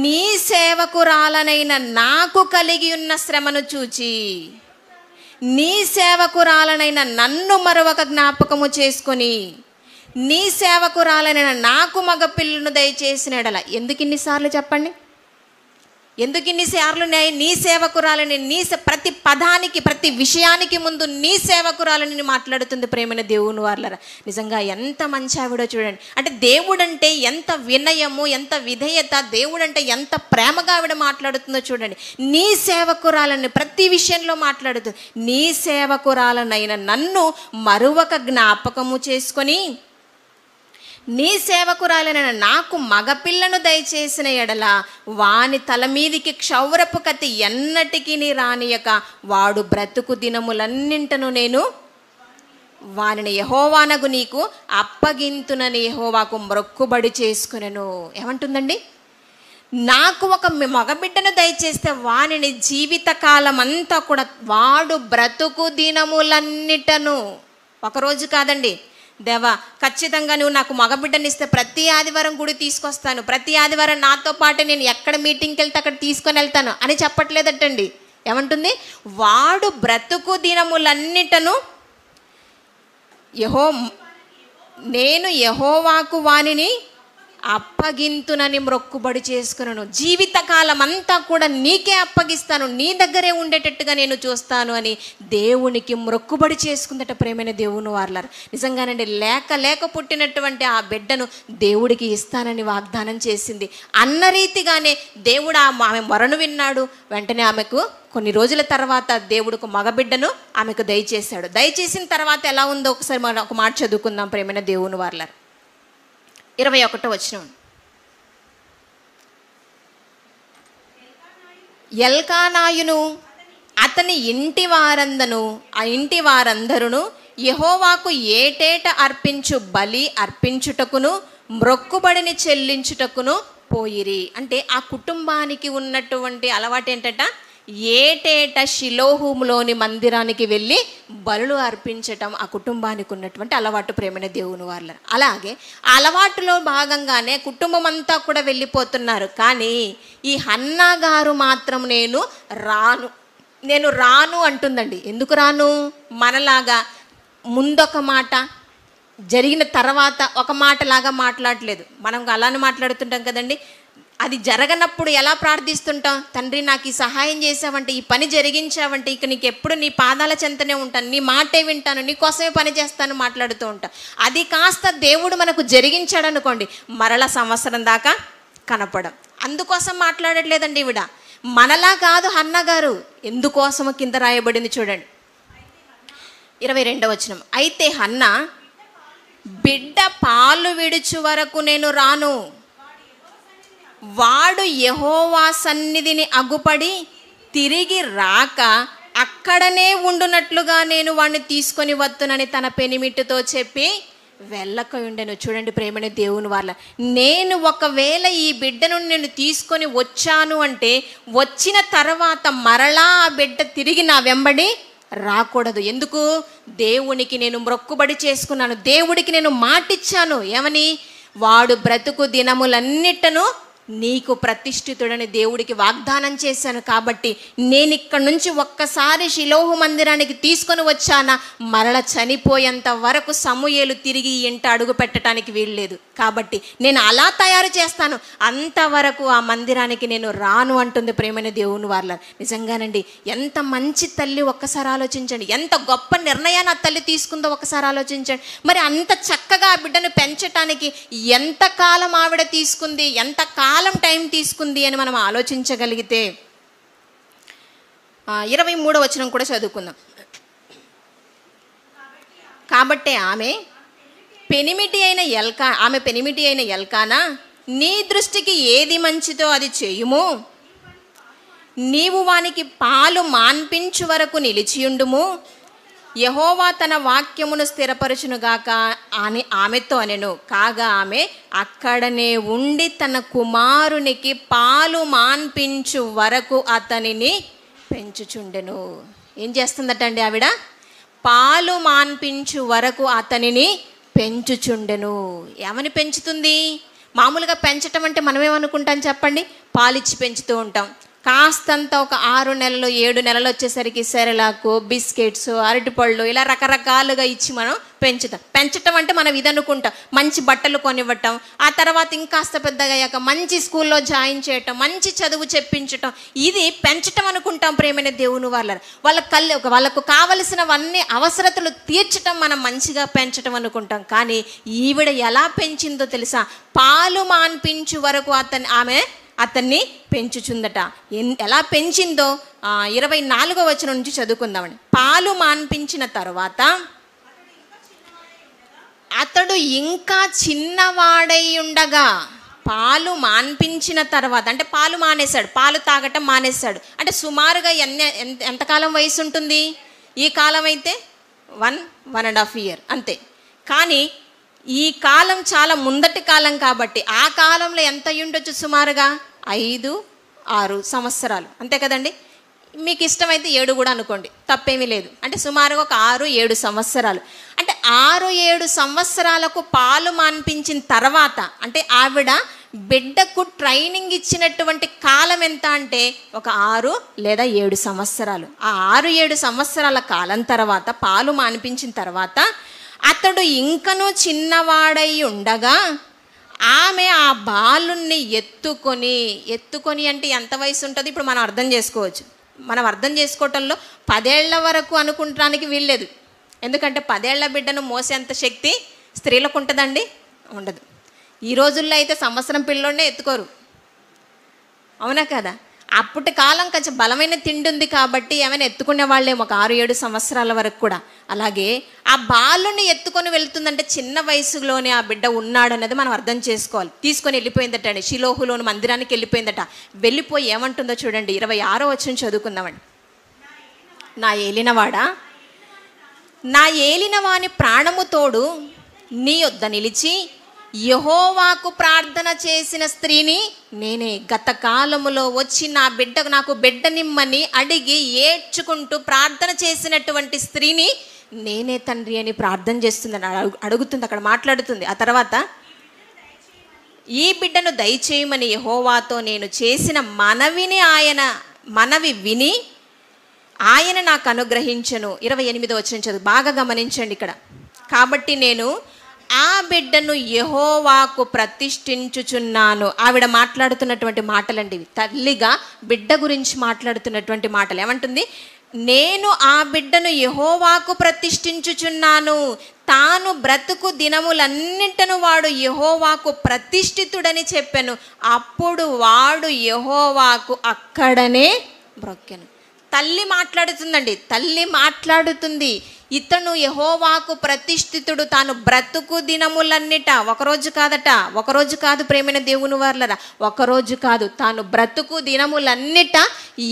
నీ సేవకురాలనైన నాకు కలిగి ఉన్న శ్రమను చూచి నీ సేవకురాలనైన నన్ను మరొక జ్ఞాపకము చేసుకొని నీ సేవకురాలనైన నాకు మగ పిల్లను దయచేసిన ఎడల. ఎందుకు ఇన్నిసార్లు చెప్పండి? ఎందుకు ఇన్నిసార్లు నీ సేవకురాలని? ప్రతి పదానికి ప్రతి విషయానికి ముందు నీ సేవకురాలని మాట్లాడుతుంది ప్రేమైన దేవుని వాళ్ళరా. నిజంగా ఎంత మంచి ఆవిడో చూడండి. అంటే దేవుడంటే ఎంత వినయము, ఎంత విధేయత, దేవుడంటే ఎంత ప్రేమగా ఆవిడ మాట్లాడుతుందో చూడండి. నీ సేవకురాలని ప్రతి విషయంలో మాట్లాడుతుంది. నీ సేవకురాలనైన నన్ను మరొక జ్ఞాపకము చేసుకొని నీ సేవకురాలైన నాకు మగపిల్లను దయచేసిన ఎడల వాని తల మీదికి క్షౌరపు కత్తి ఎన్నటికీ రానియక వాడు బ్రతుకు దినములన్నింటను నేను వానిని యెహోవానగు నీకు అప్పగింతునని యెహోవాకు మొక్కుబడి చేసుకునెను. ఏమంటుందండి? నాకు ఒక మగబిడ్డను దయచేస్తే వానిని జీవితకాలం అంతా కూడా వాడు బ్రతుకు దినములన్నిటను, ఒకరోజు కాదండి, దేవా ఖచ్చితంగా నువ్వు నాకు మగబిడ్డనిస్తే ప్రతి ఆదివారం గుడి తీసుకొస్తాను, ప్రతి ఆదివారం నాతో పాటు నేను ఎక్కడ మీటింగ్కి వెళ్తే అక్కడ తీసుకొని వెళ్తాను అని చెప్పట్లేదటండి. ఏమంటుంది? వాడు బ్రతుకు దినములన్నిటను నేను యెహోవాకు వానిని అప్పగింతునని మొక్కుబడి చేసుకున్నాను. జీవితకాలం అంతా కూడా నీకే అప్పగిస్తాను, నీ దగ్గరే ఉండేటట్టుగా నేను చూస్తాను అని దేవునికి మొక్కుబడి చేసుకుందట ప్రేమైన దేవుని వారలారా. నిజంగానండి, లేక పుట్టినటువంటి ఆ బిడ్డను దేవుడికి ఇస్తానని వాగ్దానం చేసింది. అన్న రీతిగానే దేవుడు ఆమె మొరను విన్నాడు. వెంటనే ఆమెకు కొన్ని రోజుల తర్వాత దేవుడికి మగబిడ్డను ఆమెకు దయచేశాడు. దయచేసిన తర్వాత ఎలా ఉందో ఒకసారి మనం ఒక మాట చదువుకుందాం ప్రేమైన దేవుని వారలారా. 21వ వచనం. ఎల్కానాయును అతని ఇంటి వారందరును యెహోవాకు ఏటేట అర్పించు బలి అర్పించుటకును మొక్కుబడిని చెల్లించుటకును పోయిరి. అంటే ఆ కుటుంబానికి ఉన్నటువంటి అలవాటు ఏంటట? ఏటేటా షిలోహులోని మందిరానికి వెళ్ళి బలులు అర్పించటం ఆ కుటుంబానికి ఉన్నటువంటి అలవాటు, ప్రేమైన దేవుని వాళ్ళ. అలాగే అలవాటులో భాగంగానే కుటుంబం అంతా కూడా వెళ్ళిపోతున్నారు. కానీ ఈ హన్నా గారు మాత్రం నేను రాను అంటుందండి. ఎందుకు రాను? మనలాగా ముందొక మాట, జరిగిన తర్వాత ఒక మాటలాగా మాట్లాడలేదు. మనం అలానే మాట్లాడుతుంటాం కదండి. అది జరగనప్పుడు ఎలా ప్రార్థిస్తుంటాం? తండ్రి నాకు ఈ సహాయం చేసావంటే, ఈ పని జరిగించావంటే, ఇక నీకు ఎప్పుడు నీ పాదాల చెంతనే ఉంటాను, నీ మాటే వింటాను, నీ కోసమే పని చేస్తాను మాట్లాడుతూ ఉంటాం. అది కాస్త దేవుడు మనకు జరిగించాడు అనుకోండి, మరల సంవత్సరం దాకా కనపడం. అందుకోసం మాట్లాడట్లేదండి ఈవిడ. మనలా కాదు హన్నా గారు. ఎందుకోసమో కింద రాయబడింది చూడండి, 22వ వచనం. అయితే హన్నా, బిడ్డ పాలు విడుచు వరకు నేను రాను, వాడు యెహోవా సన్నిధిని అగుపడి తిరిగి రాక అక్కడనే ఉండునట్లుగా నేను వాడిని తీసుకొని వత్తునని తన పెనిమిటితో చెప్పి వెళ్ళక ఉండెను. చూడండి ప్రేమని దేవుని వాళ్ళ, నేను ఒకవేళ ఈ బిడ్డను నేను తీసుకొని వచ్చాను అంటే, వచ్చిన తర్వాత మరలా ఆ బిడ్డ తిరిగి నా వెంబడి రాకూడదు. ఎందుకు? దేవునికి నేను మొక్కుబడి చేసుకున్నాను, దేవుడికి నేను మాటిచ్చాను. ఏమని? వాడు బ్రతుకు దినములన్నిటను నీకు ప్రతిష్ఠితుడని దేవుడికి వాగ్దానం చేశాను. కాబట్టి నేను ఇక్కడి నుంచి ఒక్కసారి షిలోహు మందిరానికి తీసుకొని వచ్చానా, మరల చనిపోయేంత వరకు సమూయేలు తిరిగి ఇంట అడుగు పెట్టడానికి వీల్లేదు. కాబట్టి నేను అలా తయారు చేస్తాను, అంతవరకు ఆ మందిరానికి నేను రాను అంటుంది ప్రేమైన దేవుని వాళ్ళ. నిజంగానండి, ఎంత మంచి తల్లి ఒక్కసారి ఆలోచించండి. ఎంత గొప్ప నిర్ణయాన్ని ఆ తల్లి తీసుకుందో ఒకసారి ఆలోచించండి. మరి అంత చక్కగా ఆ బిడ్డను పెంచటానికి ఎంతకాలం ఆవిడ తీసుకుంది, ఎంత కాలం టైం తీసుకుంది అని మనం ఆలోచించగలిగితే 23వ వచనం కూడా చదువుకుందాం. కాబట్టి ఆమె పెనిమిటి అయిన ఎల్కానా, నీ దృష్టికి ఏది మంచిదో అది చేయుము, నీవు వానికి పాలు మాన్పించు వరకు నిలిచియుండుము, యెహోవా తన వాక్యమును స్థిరపరచునుగాక అని ఆమెతో అనెను. కాగా ఆమె అక్కడనే ఉండి తన కుమారునికి పాలు మాన్పించు వరకు అతనిని పెంచుచుండెను. ఏం చేస్తుందటండి ఆవిడ? పాలు మాన్పించు వరకు అతనిని పెంచుచుండెను. ఏమని పెంచుతుంది? మామూలుగా పెంచటం అంటే మనం ఏమనుకుంటాం చెప్పండి? పాలిచ్చి పెంచుతూ ఉంటాం. కాస్తంత ఒక 6 నెలలు 7 నెలలు వచ్చేసరికి సెరలాకు, బిస్కెట్స్, అరటిపళ్ళు ఇలా రకరకాలుగా ఇచ్చి మనం పెంచుతాం. పెంచటం అంటే మనం ఇది అనుకుంటాం, మంచి బట్టలు కొనివ్వటం, ఆ తర్వాత ఇంకాస్త పెద్దగా అయ్యాక మంచి స్కూల్లో జాయిన్ చేయటం, మంచి చదువు చెప్పించటం, ఇది పెంచటం అనుకుంటాం. ప్రేమైన దేవుని వాళ్ళకు కావలసినవన్నీ అవసరతలు తీర్చటం మనం మంచిగా పెంచటం అనుకుంటాం. కానీ ఈవిడ ఎలా పెంచిందో తెలుసా? పాలు మాన్పించు వరకు ఆమె అతన్ని పెంచుచుందట. ఎలా పెంచిందో 24వ వచనం నుంచి చదువుకుందామండి. పాలు మాన్పించిన తర్వాత అతడు ఇంకా చిన్నవాడై ఉండగా, పాలు మాన్పించిన తర్వాత అంటే పాలు మానేశాడు, పాలు తాగటం మానేశాడు. అంటే సుమారుగా ఎంతకాలం వయసు ఉంటుంది? ఈ కాలం అయితే 1.5 year అంతే. కానీ ఈ కాలం చాలా ముందటి కాలం కాబట్టి ఆ కాలంలో ఎంత ఉండొచ్చు? సుమారుగా 5-6 సంవత్సరాలు, అంతే కదండి. మీకు ఇష్టమైతే 7 కూడా అనుకోండి, తప్పేమీ లేదు. అంటే సుమారుగా ఒక 6-7 సంవత్సరాలు. అంటే 6-7 సంవత్సరాలకు పాలు మాన్పించిన తర్వాత, అంటే ఆవిడ బిడ్డకు ట్రైనింగ్ ఇచ్చినటువంటి కాలం ఎంత అంటే ఒక 6 లేదా 7 సంవత్సరాలు. ఆ 6-7 సంవత్సరాల కాలం తర్వాత, పాలు మాన్పించిన తర్వాత అతడు ఇంకనూ చిన్నవాడై ఉండగా ఆమె ఆ బాలుని ఎత్తుకొని అంటే ఎంత వయసు ఉంటుంది ఇప్పుడు మనం అర్థం చేసుకోవచ్చు. మనం అర్థం చేసుకోవటంలో 10 ఏళ్ల వరకు అనుకుంటానికి వీల్లేదు. ఎందుకంటే 10 ఏళ్ల బిడ్డను మోసేంత శక్తి స్త్రీలకు ఉంటుందండి? ఉండదు. ఈ రోజుల్లో అయితే సంవత్సరం పిల్లోనే ఎత్తుకోరు, అవునా కదా? అప్పటి కాలం కొంచెం బలమైన తిండి ఉంది కాబట్టి ఏమైనా ఎత్తుకునే వాళ్ళేమో ఒక 6-7 సంవత్సరాల వరకు కూడా. అలాగే ఆ బాలుని ఎత్తుకొని వెళ్తుందంటే చిన్న వయసులోనే ఆ బిడ్డ ఉన్నాడు అనేది మనం అర్థం చేసుకోవాలి. తీసుకొని వెళ్ళిపోయిందట అండి, షిలోహులోని మందిరానికి వెళ్ళిపోయిందట. వెళ్ళిపోయి ఏమంటుందో చూడండి, 26వ వచనం చదువుకుందామండి. నా ఏలినవాడా, నా ఏలినవాని ప్రాణము తోడు నీ యొద్ద నిలిచి యెహోవాకు ప్రార్థన చేసిన స్త్రీని నేనే. గత కాలములో వచ్చి నాకు బిడ్డనిమ్మని అడిగి ఏడ్చుకుంటూ ప్రార్థన చేసినటువంటి స్త్రీని నేనే తండ్రి అని ప్రార్థన చేస్తుందని అడుగుతుంది, అక్కడ మాట్లాడుతుంది. ఆ తర్వాత ఈ బిడ్డను దయచేయమని యెహోవాతో నేను చేసిన మనవి విని ఆయన నాకు అనుగ్రహించను. 28వ వచనం చదువు, బాగా గమనించండి ఇక్కడ. కాబట్టి నేను ఆ బిడ్డను యెహోవాకు ప్రతిష్ఠించుచున్నాను. ఆవిడ మాట్లాడుతున్నటువంటి మాటలండి ఇవి. తల్లిగా బిడ్డ గురించి మాట్లాడుతున్నటువంటి మాటలు. ఏమంటుంది? నేను ఆ బిడ్డను యెహోవాకు ప్రతిష్ఠించుచున్నాను. తాను బ్రతుకు దినములన్నింటను వాడు యెహోవాకు ప్రతిష్ఠితుడని చెప్పాను. అప్పుడు వాడు యెహోవాకు అక్కడనే మ్రొక్కెను. తల్లి మాట్లాడుతుందండి, తల్లి మాట్లాడుతుంది. ఇతను యెహోవాకు ప్రతిష్ఠితుడు, తాను బ్రతుకు దినములన్నిట, ఒకరోజు కాదట, ఒకరోజు కాదు ప్రేమైన దేవుని వారలారా, ఒకరోజు కాదు, తాను బ్రతుకు దినములన్నిట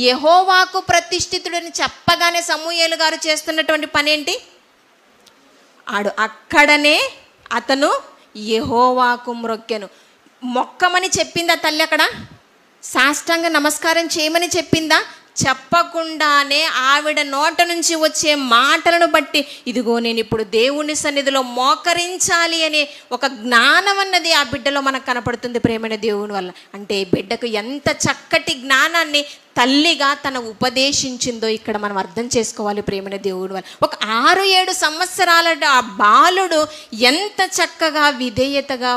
యెహోవాకు ప్రతిష్ఠితుడని చెప్పగానే సమూయేలు గారు చేస్తున్నటువంటి పని ఏంటి? అక్కడనే అతను యెహోవాకు మ్రొక్కెను. మొక్కమని చెప్పిందా తల్లి? అక్కడ సాష్టాంగ నమస్కారం చేయమని చెప్పిందా? చెప్పకుండానే ఆవిడ నోట నుంచి వచ్చే మాటలను బట్టి ఇదిగో నేను ఇప్పుడు దేవుని సన్నిధిలో మోకరించాలి అనే ఒక జ్ఞానం అన్నది ఆ బిడ్డలో మనకు కనపడుతుంది ప్రేమైన దేవుని వల్ల. అంటే బిడ్డకు ఎంత చక్కటి జ్ఞానాన్ని తల్లిగా తన ఉపదేశించిందో ఇక్కడ మనం అర్థం చేసుకోవాలి ప్రేమైన దేవుని వల్ల. ఒక 6-7 సంవత్సరాల ఆ బాలుడు ఎంత చక్కగా విధేయతగా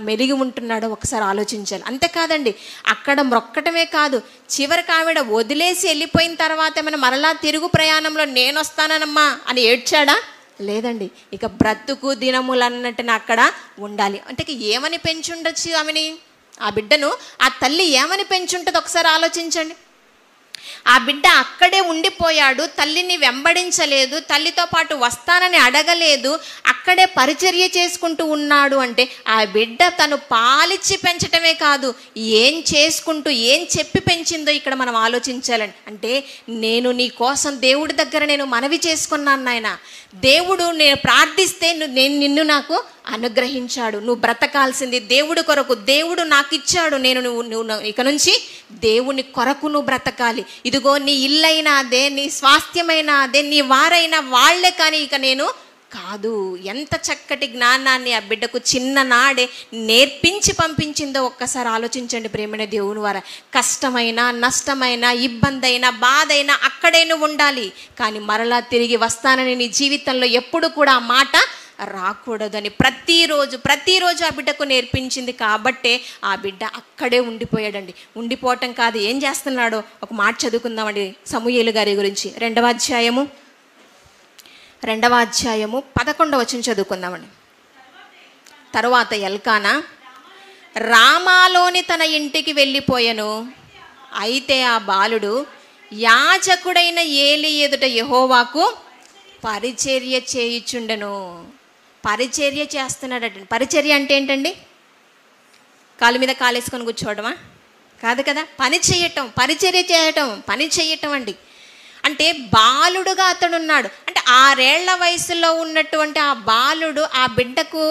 మెలిగి ఉంటున్నాడో ఒకసారి ఆలోచించాలి. అంతేకాదండి, అక్కడ మ్రొక్కటమే కాదు, చివరికి ఆవిడ వదిలేసి వెళ్ళిపోయిన తర్వాత ఏమైనా మరలా తిరుగు ప్రయాణంలో నేను వస్తానమ్మా అని ఏడ్చాడా? లేదండి. ఇక బ్రతుకు దినములన్నట్టున అక్కడ ఉండాలి. అంటే ఏమని పెంచుండొచ్చు ఆమెని, ఆ బిడ్డను ఆ తల్లి ఏమని పెంచుంటుంది ఒకసారి ఆలోచించండి. ఆ బిడ్డ అక్కడే ఉండిపోయాడు, తల్లిని వెంబడించలేదు, తల్లితో పాటు వస్తానని అడగలేదు, అక్కడే పరిచర్య చేసుకుంటూ ఉన్నాడు. అంటే ఆ బిడ్డ తను పాలిచ్చి పెంచటమే కాదు, ఏం చేసుకుంటూ ఏం చెప్పి పెంచిందో ఇక్కడ మనం ఆలోచించాలండి. అంటే నేను నీ కోసం దేవుడి దగ్గర నేను మనవి చేసుకున్నాను నాయన, దేవుడు నేను ప్రార్థిస్తే నిన్ను నాకు అనుగ్రహించాడు, నువ్వు బ్రతకాల్సింది దేవుడి కొరకు, దేవుడు నాకు ఇచ్చాడు, నువ్వు ఇక నుంచి దేవుని కొరకు నువ్వు బ్రతకాలి. ఇదిగో నీ ఇల్లైనా అదే, నీ స్వాస్థ్యమైనా అదే, నీ వారైనా వాళ్లే, కానీ ఇక నేను కాదు. ఎంత చక్కటి జ్ఞానాన్ని ఆ బిడ్డకు చిన్ననాడే నేర్పించి పంపించిందో ఒక్కసారి ఆలోచించండి ప్రేమైన దేవుని వారా. కష్టమైనా, నష్టమైనా, ఇబ్బంది అయినా, బాధ అయినా అక్కడే నువ్వు ఉండాలి, కానీ మరలా తిరిగి వస్తానని నీ జీవితంలో ఎప్పుడు కూడా ఆ మాట రాకూడదని ప్రతిరోజు ఆ బిడ్డకు నేర్పించింది. కాబట్టే ఆ బిడ్డ అక్కడే ఉండిపోయాడండి. ఉండిపోవటం కాదు, ఏం చేస్తున్నాడో ఒక మాట చదువుకుందామండి సమూయేలు గారి గురించి. 2వ అధ్యాయము 11వ వచనం చదువుకుందామండి. తరువాత ఎల్కానా రామాలోని తన ఇంటికి వెళ్ళిపోయెను. అయితే ఆ బాలుడు యాజకుడైన ఏలీ ఎదుట యెహోవాకు పరిచర్య చేయుచుండెను. పరిచర్య చేస్తున్నాడట. పరిచర్య అంటే ఏంటండి? కాలు మీద కాలేసుకొని కూర్చోవడమా? కాదు కదా. పని చేయటం, పరిచర్య చేయటం, పని చేయటం అండి. అంటే బాలుడుగా అతడున్నాడు. అంటే 6 ఏళ్ల వయసులో ఉన్నటువంటి ఆ బాలుడు ఆ బిడ్డకు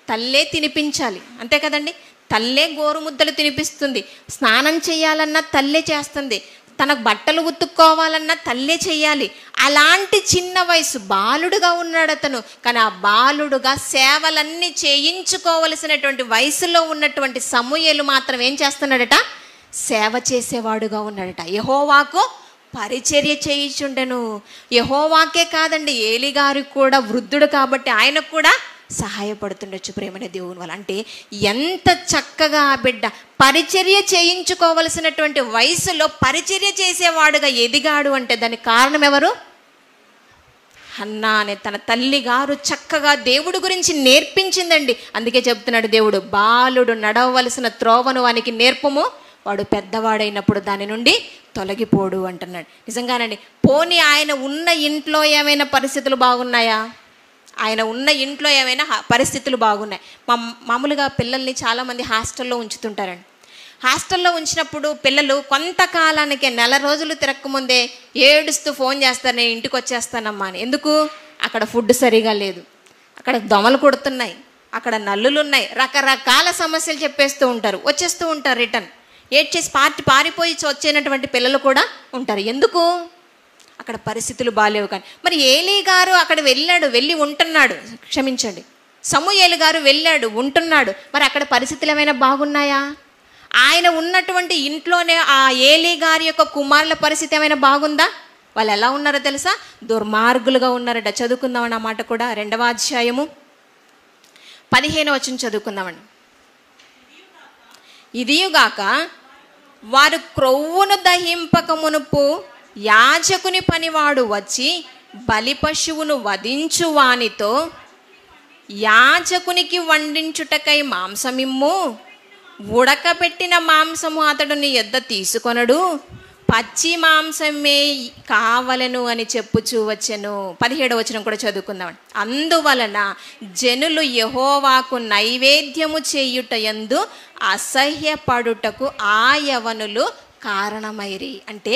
తల్లే తినిపించాలి, అంతే కదండి. తల్లే గోరుముద్దలు తినిపిస్తుంది, స్నానం చేయాలన్నా తల్లే చేస్తుంది, తనకు బట్టలు ఉతుక్కోవాలన్నా తల్లే చెయ్యాలి. అలాంటి చిన్న వయసు బాలుడుగా ఉన్నాడు అతను. కానీ ఆ బాలుడుగా సేవలన్నీ చేయించుకోవలసినటువంటి వయసులో ఉన్నటువంటి సమూయేలు మాత్రం ఏం చేస్తున్నాడట? సేవ చేసేవాడుగా ఉన్నాడట. యెహోవాకు పరిచర్య చేయించుండెను. యెహోవాకే కాదండి, ఏలీ గారికి కూడా వృద్ధుడు కాబట్టి ఆయనకు కూడా సహాయపడుతుండొచ్చు ప్రేమైన దేవుని వల్ల. అంటే ఎంత చక్కగా ఆ బిడ్డ పరిచర్య చేయించుకోవలసినటువంటి వయసులో పరిచర్య చేసేవాడుగా ఎదిగాడు. అంటే దానికి కారణం ఎవరు? హన్నా అనే తన తల్లి గారు చక్కగా దేవుడి గురించి నేర్పించిందండి. అందుకే చెప్తున్నాడు దేవుడు, బాలుడు నడవవలసిన త్రోవను వానికి నేర్పము, వాడు పెద్దవాడైనప్పుడు దాని నుండి తొలగిపోడు అంటున్నాడు. నిజంగానండి. పోనీ ఆయన ఉన్న ఇంట్లో ఏమైనా పరిస్థితులు బాగున్నాయా? ఆయన ఉన్న ఇంట్లో ఏమైనా పరిస్థితులు బాగున్నాయి? మామూలుగా పిల్లల్ని చాలామంది హాస్టల్లో ఉంచుతుంటారండి. హాస్టల్లో ఉంచినప్పుడు పిల్లలు కొంతకాలానికి నెల రోజులు తిరగకముందే ఏడుస్తూ ఫోన్ చేస్తారు, నేను ఇంటికి వచ్చేస్తానమ్మా అని. ఎందుకు? అక్కడ ఫుడ్ సరిగా లేదు, అక్కడ దోమలు కుడుతున్నాయి, అక్కడ నల్లులు ఉన్నాయి, రకరకాల సమస్యలు చెప్పేస్తూ ఉంటారు, వచ్చేస్తూ ఉంటారు రిటర్న్. ఏడ్చేసి పారిపోయి వచ్చేటటువంటి పిల్లలు కూడా ఉంటారు. ఎందుకు? అక్కడ పరిస్థితులు బాగాలేవు. కానీ మరి ఏలీ గారు అక్కడ వెళ్ళి ఉంటున్నాడు, క్షమించండి, సమూయేలు గారు వెళ్ళాడు, ఉంటున్నాడు. మరి అక్కడ పరిస్థితులు ఏమైనా బాగున్నాయా? ఆయన ఉన్నటువంటి ఇంట్లోనే ఆ ఏలీ గారి యొక్క కుమారుల పరిస్థితి ఏమైనా బాగుందా? వాళ్ళు ఎలా ఉన్నారో తెలుసా? దుర్మార్గులుగా ఉన్నారట. చదువుకుందామని ఆ మాట కూడా 2వ అధ్యాయము 15వ వచనం చదువుకుందామండి. ఇదియుగాక వారు క్రొవ్వును దహింపక మునుపు యాజకుని పనివాడు వచ్చి బలి పశువును వధించు వానితో, యాజకునికి వండించుటకై మాంసమిమ్ము, ఉడకబెట్టిన మాంసము అతడు నీ యొద్ద తీసుకొనడు, పచ్చి మాంసమే కావలను అని చెప్పుచూ వచ్చెను. 17వ వచనం కూడా చదువుకుందాం. అందువలన జనులు యెహోవాకు నైవేద్యము చేయుట యందు అసహ్యపడుటకు ఆ యవనులు కారణమైరి. అంటే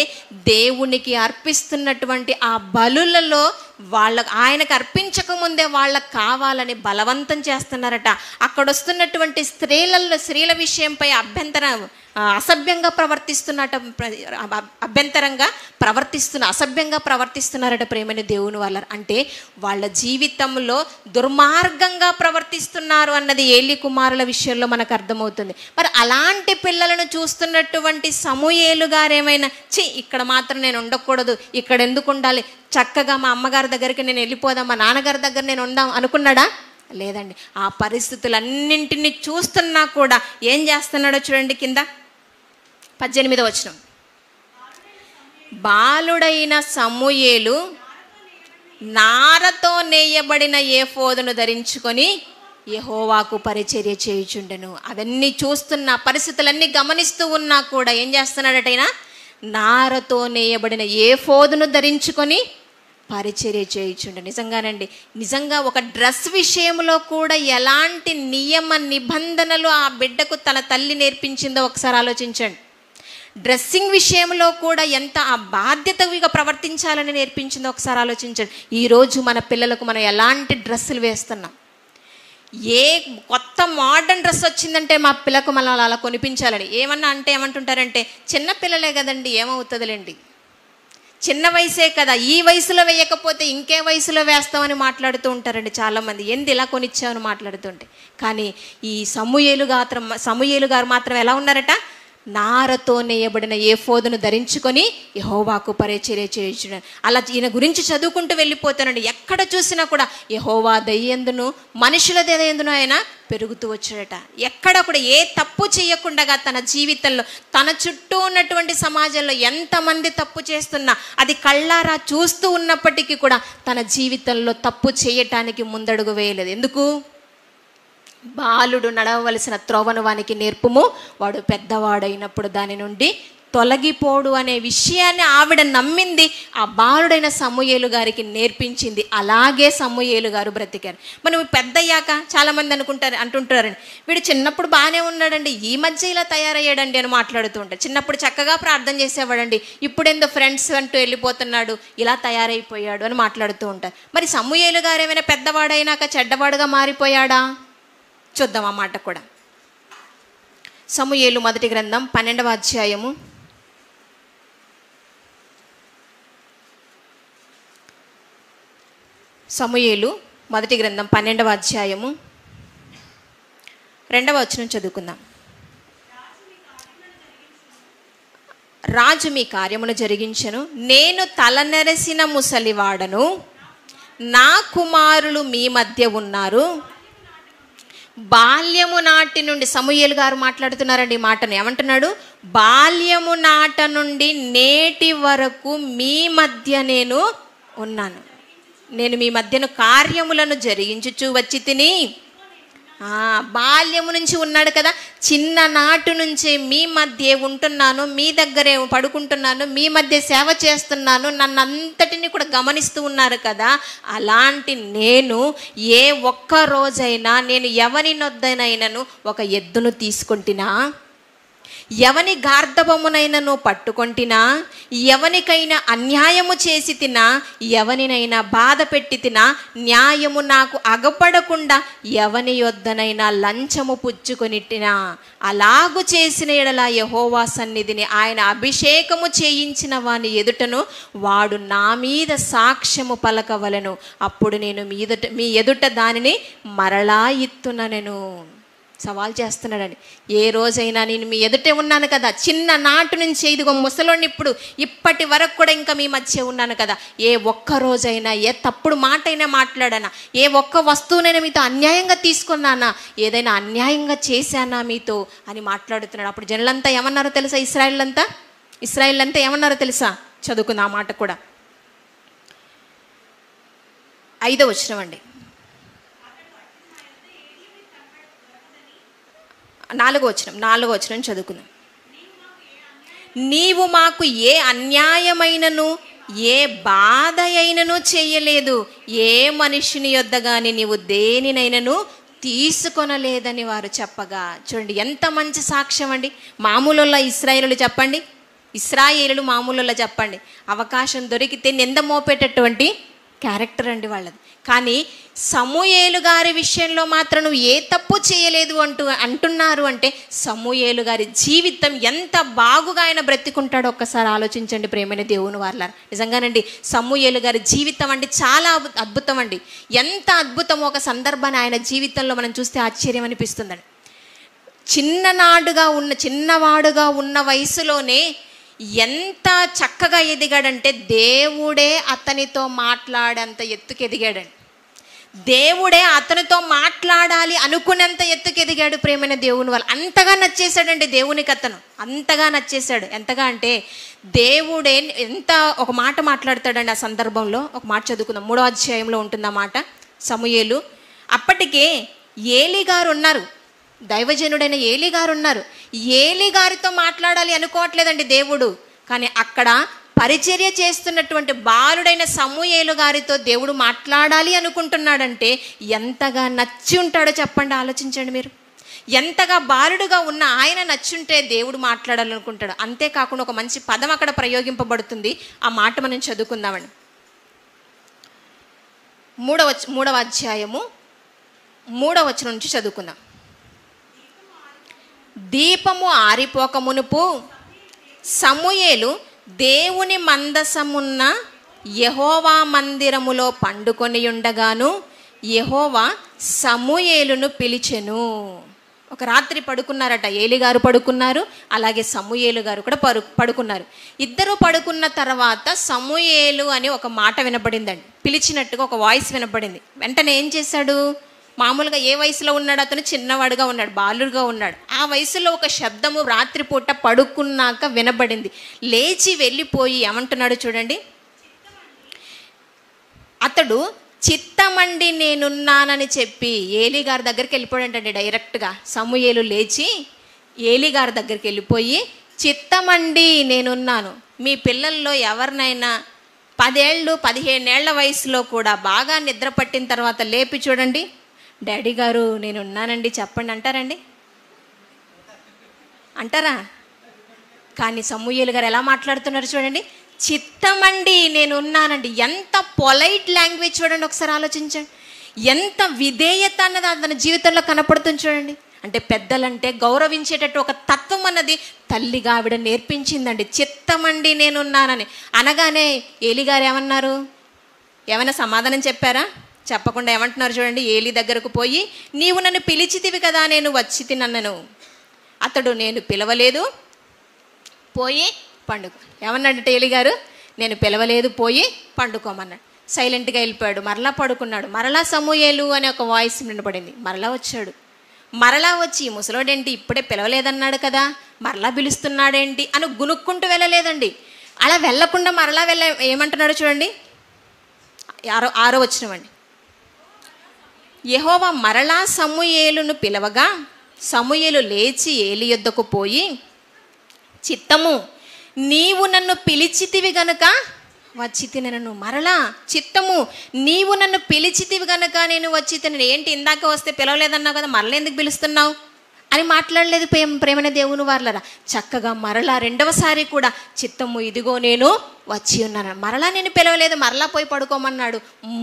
దేవునికి అర్పిస్తున్నటువంటి ఆ బలులలో ఆయనకు అర్పించకముందే వాళ్ళకు కావాలని బలవంతం చేస్తున్నారట. అక్కడ వస్తున్నటువంటి స్త్రీల విషయంపై అసభ్యంగా ప్రవర్తిస్తున్నారట ప్రేమని దేవుని వాళ్ళ. అంటే వాళ్ళ జీవితంలో దుర్మార్గంగా ప్రవర్తిస్తున్నారు అన్నది ఏలీ కుమారుల విషయంలో మనకు అర్థమవుతుంది. మరి అలాంటి పిల్లలను చూస్తున్నటువంటి సమూయేలు గారు ఏమైనా ఇక్కడ మాత్రం నేను ఉండకూడదు, ఇక్కడ ఎందుకు ఉండాలి, చక్కగా మా అమ్మగారి దగ్గరికి నేను వెళ్ళిపోదాం, మా నాన్నగారి దగ్గర నేను ఉందాం అనుకున్నాడా? లేదండి. ఆ పరిస్థితులన్నింటినీ చూస్తున్నా కూడా ఏం చేస్తున్నాడో చూడండి. కింద 18వ వచనం. బాలుడైన సమూయేలు నారతో నేయబడిన ఏఫోదును ధరించుకొని యెహోవాకు పరిచర్య చేయుచుండెను. అవన్నీ చూస్తున్న పరిస్థితులన్నీ గమనిస్తూ ఉన్నా కూడా ఏం చేస్తున్నాడటైనా? నారతో నేయబడిన ఏఫోదును ధరించుకొని పరిచర్య చేయుచుండు. నిజంగా ఒక డ్రెస్ విషయంలో కూడా ఎలాంటి నియమ నిబంధనలు ఆ బిడ్డకు తన తల్లి నేర్పించిందో ఒకసారి ఆలోచించండి. డ్రెస్సింగ్ విషయంలో కూడా ఎంత ఆ బాధ్యతగా ప్రవర్తించాలని నేర్పించిందో ఒకసారి ఆలోచించండి. ఈరోజు మన పిల్లలకు మనం ఎలాంటి డ్రెస్సులు వేస్తున్నాం? ఏ కొత్త మోడర్న్ డ్రెస్ వచ్చిందంటే మా పిల్లకు మనం అలా కొనిపించాలని ఏమంటుంటారంటే చిన్న పిల్లలే కదండి, ఏమవుతుందిలేండి, చిన్న వయసే కదా, ఈ వయసులో వేయకపోతే ఇంకే వయసులో వేస్తామని మాట్లాడుతూ ఉంటారండి చాలామంది. ఇలా కొనిచ్చామని మాట్లాడుతుంటే. కానీ ఈ సమూయేలు గారు మాత్రం ఎలా ఉన్నారట? నారతో నేయబడిన ఏఫోదును ధరించుకొని యెహోవాకు పరిచర్య చేయుచును. అలా ఈయన గురించి చదువుకుంటూ వెళ్ళిపోతానండి. ఎక్కడ చూసినా కూడా యెహోవా దయందును మనుషుల దయందును ఆయన పెరుగుతూ వచ్చాడట. ఎక్కడ కూడా ఏ తప్పు చేయకుండా తన జీవితంలో తన చుట్టూ ఉన్నటువంటి సమాజంలో ఎంతమంది తప్పు చేస్తున్నా అది కళ్ళారా చూస్తూ ఉన్నప్పటికీ కూడా తన జీవితంలో తప్పు చేయటానికి ముందడుగు వేయలేదు. ఎందుకు? బాలుడు నడవవలసిన త్రోవను వానికి నేర్పుము, వాడు పెద్దవాడైనప్పుడు దాని నుండి తొలగిపోడు అనే విషయాన్ని ఆవిడ నమ్మింది. ఆ బాలుడైన సమూయేలు గారికి నేర్పించింది. అలాగే సమూయేలు గారు బ్రతికారు. మనం పెద్దయ్యాక చాలామంది అంటుంటారండి, వీడు చిన్నప్పుడు బాగానే ఉన్నాడండి, ఈ మధ్య ఇలా తయారయ్యాడండి అని మాట్లాడుతూ ఉంటారు. చిన్నప్పుడు చక్కగా ప్రార్థన చేసేవాడండి, ఇప్పుడేందో ఫ్రెండ్స్ అంటూ వెళ్ళిపోతున్నాడు, ఇలా తయారైపోయాడు అని మాట్లాడుతూ ఉంటారు. మరి సమూయేలు గారు ఏమైనా పెద్దవాడైనాక చెడ్డవాడుగా మారిపోయాడా? చూద్దాం ఆ మాట కూడా. సమూయేలు మొదటి గ్రంథం 12వ అధ్యాయము 12వ అధ్యాయము 2వ వచనం చదువుకుందాం. రాజు మీ కార్యమును జరిగించెను, నేను తలనెరసిన ముసలివాడను, నా కుమారులు మీ మధ్య ఉన్నారు. బాల్యము నాటి నుండి సమూయేలు గారు మాట్లాడుతున్నారండి. ఈ మాటను ఏమంటున్నాడు? బాల్యము నాట నుండి నేటి వరకు మీ మధ్య నేను ఉన్నాను, నేను మీ మధ్యను కార్యములను జరిగించుచూ వచ్చి తిని. బాల్యము నుంచి ఉన్నాడు కదా, చిన్ననాటి నుంచే మీ మధ్య ఉంటున్నాను, మీ దగ్గరే పడుకుంటున్నాను, మీ మధ్య సేవ చేస్తున్నాను, నన్ను అంతటిని కూడా గమనిస్తూ ఉన్నారు కదా. అలాంటి నేను ఏ ఒక్క రోజైనా నేను ఎవరినొద్దనైనాను ఒక ఎద్దును తీసుకుంటున్నా, ఎవని గార్ధబమునైనను పట్టుకొంటినా, ఎవనికైనా అన్యాయము చేసి తినా, ఎవనినైనా బాధ పెట్టి తినా, న్యాయము నాకు అగపడకుండా ఎవని యొద్దనైనా లంచము పుచ్చుకొనిట్టినా, అలాగు చేసిన ఎడల యెహోవా సన్నిధిని ఆయన అభిషేకము చేయించిన వాని ఎదుటను వాడు నా మీద సాక్ష్యము పలకవలెను. అప్పుడు నేను మీ ఎదుట దానిని మరలా ఇత్తుననెను. సవాల్ చేస్తున్నాడండి. ఏ రోజైనా నేను మీ ఎదుటే ఉన్నాను కదా, చిన్న నాటు నుంచి ఇదిగో ముసలోని ఇప్పటి వరకు కూడా ఇంకా మీ మధ్య ఉన్నాను కదా, ఏ ఒక్క రోజైనా ఏ తప్పుడు మాట అయినా మాట్లాడానా, ఏ ఒక్క వస్తువునైనా మీతో అన్యాయంగా తీసుకున్నానా, ఏదైనా అన్యాయంగా చేశానా మీతో అని మాట్లాడుతున్నాడు. అప్పుడు జనులంతా ఏమన్నారో తెలుసా? ఇశ్రాయేల్ అంతా ఏమన్నారో తెలుసా? చదువుకుందాం ఆ మాట కూడా. 5వ వచనం అండి, 4వ వచనం చదువుకుందాం. నీవు మాకు ఏ అన్యాయమైనను ఏ బాధ అయినను చేయలేదు, ఏ మనిషిని యొద్ద గాని నీవు దేనినైనను తీసుకొనలేదని వారు చెప్పగా. చూడండి ఎంత మంచి సాక్ష్యం అండి. మామూలులో ఇశ్రాయేలులు చెప్పండి, ఇశ్రాయేలులు మామూలులో చెప్పండి, అవకాశం దొరికితే నింద మోపేటటువంటి క్యారెక్టర్ అండి వాళ్ళది. కానీ సమూయేలు గారి విషయంలో మాత్రం నువ్వు ఏ తప్పు చేయలేదు అంటున్నారు అంటే సమూయేలు గారి జీవితం ఎంత బాగుగా ఆయన బ్రతికుంటాడో ఒక్కసారి ఆలోచించండి ప్రేమైన దేవుని వారలారా. నిజంగానండి సమూయేలు గారి జీవితం అండి చాలా అద్భుతం అండి. ఎంత అద్భుతమో ఒక సందర్భాన్ని ఆయన జీవితంలో మనం చూస్తే ఆశ్చర్యం అనిపిస్తుందండి. చిన్నవాడుగా ఉన్న వయసులోనే ఎంత చక్కగా ఎదిగాడంటే దేవుడే అతనితో మాట్లాడేంత ఎత్తుకు ఎదిగాడండి. దేవుడే అతనితో మాట్లాడాలి అనుకునేంత ఎత్తుకు ఎదిగాడు ప్రేమైన దేవుని వాళ్ళు. అంతగా నచ్చేశాడండి దేవునికి అతను, అంతగా నచ్చేశాడు. ఎంతగా అంటే దేవుడే ఒక మాట మాట్లాడతాడండి. ఆ సందర్భంలో ఒక మాట చదువుకుందాం. 3వ అధ్యాయంలో ఉంటుంది ఆ మాట. సమూయేలు అప్పటికే ఏలీ గారు ఉన్నారు, దైవజనుడైన ఏలీ గారు ఉన్నారు. ఏలీ గారితో మాట్లాడాలి అనుకోవట్లేదండి దేవుడు, కానీ అక్కడ పరిచర్య చేస్తున్నటువంటి బాలుడైన సమూయేలు గారితో దేవుడు మాట్లాడాలి అనుకుంటున్నాడంటే ఎంతగా నచ్చి ఉంటాడో చెప్పండి, ఆలోచించండి మీరు. ఎంతగా బాలుడుగా ఉన్న ఆయన నచ్చుంటే దేవుడు మాట్లాడాలనుకుంటాడు. అంతేకాకుండా ఒక మంచి పదం అక్కడ ప్రయోగింపబడుతుంది. ఆ మాట మనం చదువుకుందామండి. 3వ అధ్యాయము 3వ వచనం నుంచి చదువుకుందాం. దీపము ఆరిపోక మునుపు సమూయేలు దేవుని మందసమున్న యెహోవా మందిరములో పండుకొని ఉండగాను యెహోవా సమూయేలును పిలిచెను. ఒక రాత్రి పడుకున్నారట. ఏలీ గారు పడుకున్నారు, అలాగే సమూయేలు గారు కూడా పడుకున్నారు. ఇద్దరు పడుకున్న తర్వాత సమూయేలు అని ఒక మాట వినపడిందండి. పిలిచినట్టుగా ఒక వాయిస్ వినపడింది. వెంటనే ఏం చేశాడు? మామూలుగా ఏ వయసులో ఉన్నాడు అతను? చిన్నవాడుగా ఉన్నాడు, బాలుడుగా ఉన్నాడు. ఆ వయసులో ఒక శబ్దము రాత్రిపూట పడుకున్నాక వినబడింది. లేచి వెళ్ళిపోయి ఏమంటున్నాడు చూడండి. అతడు చిత్తమండి నేనున్నానని చెప్పి ఏలీ గారి దగ్గరికి వెళ్ళిపోయాడండి డైరెక్ట్గా. సమూయేలు లేచి ఏలీ గారి దగ్గరికి వెళ్ళిపోయి, చిత్తమండి నేనున్నాను, మీ పిల్లల్లో ఎవరినైనా 10 ఏళ్ళు 15 ఏళ్ల వయసులో కూడా బాగా నిద్ర పట్టిన తర్వాత లేపి చూడండి, డాడీ గారు నేనున్నానండి చెప్పండి అంటారండి? అంటారా? కానీ సమూయేలు గారు ఎలా మాట్లాడుతున్నారు చూడండి, చిత్తమండి నేనున్నానండి. ఎంత పొలైట్ లాంగ్వేజ్ చూడండి, ఒకసారి ఆలోచించండి. ఎంత విధేయత అన్నది అతని జీవితంలో కనపడుతుంది చూడండి. అంటే పెద్దలంటే గౌరవించేటట్టు ఒక తత్వం అన్నది తల్లిగా ఆవిడ నేర్పించిందండి. చిత్తమండి నేనున్నానని అనగానే ఏలీ గారు ఏమన్నారు? ఏమైనా సమాధానం చెప్పారా? చెప్పకుండా ఏమంటున్నారు చూడండి. ఏలీ దగ్గరకు పోయి, నీవు నన్ను పిలిచితివి కదా, నేను వచ్చి తినన్నను. అతడు నేను పిలవలేదు, పోయి పండుకో. ఏమన్నాడంటే ఏలీ గారు, నేను పిలవలేదు, పోయి పండుకోమన్నాడు. సైలెంట్గా వెళ్ళిపోయాడు. మరలా పడుకున్నాడు. మరలా సమూయేలు అనే ఒక వాయిస్ వినపడింది. మరలా వచ్చాడు. మరలా వచ్చి, ముసలోడేంటి ఇప్పుడే పిలవలేదన్నాడు కదా, మరలా పిలుస్తున్నాడేంటి అని గునుక్కుంటూ వెళ్ళలేదండి. అలా వెళ్ళకుండా మరలా ఏమంటున్నాడు చూడండి. 6వ వచనం అండి. యెహోవా మరలా సమూయేలును పిలవగా సమూయేలు లేచి ఏలీ యొద్దకు పోయి, చిత్తము నీవు నన్ను పిలిచితివి గనుక వచ్చి తినను. మరలా చిత్తము నీవు నన్ను పిలిచితివి గనుక నేను వచ్చి తినను. ఏంటి ఇందాక వస్తే పిలవలేదన్నావు కదా, మరలా ఎందుకు పిలుస్తున్నావు అని మాట్లాడలేదు ప్రేమైన దేవుని వారలారా. చక్కగా మరలా రెండవసారి కూడా చిత్తము ఇదిగో నేను వచ్చి ఉన్నాను, మరలా నేను పిలవలేదు, మరలా పోయి పడుకోమన్నాడు.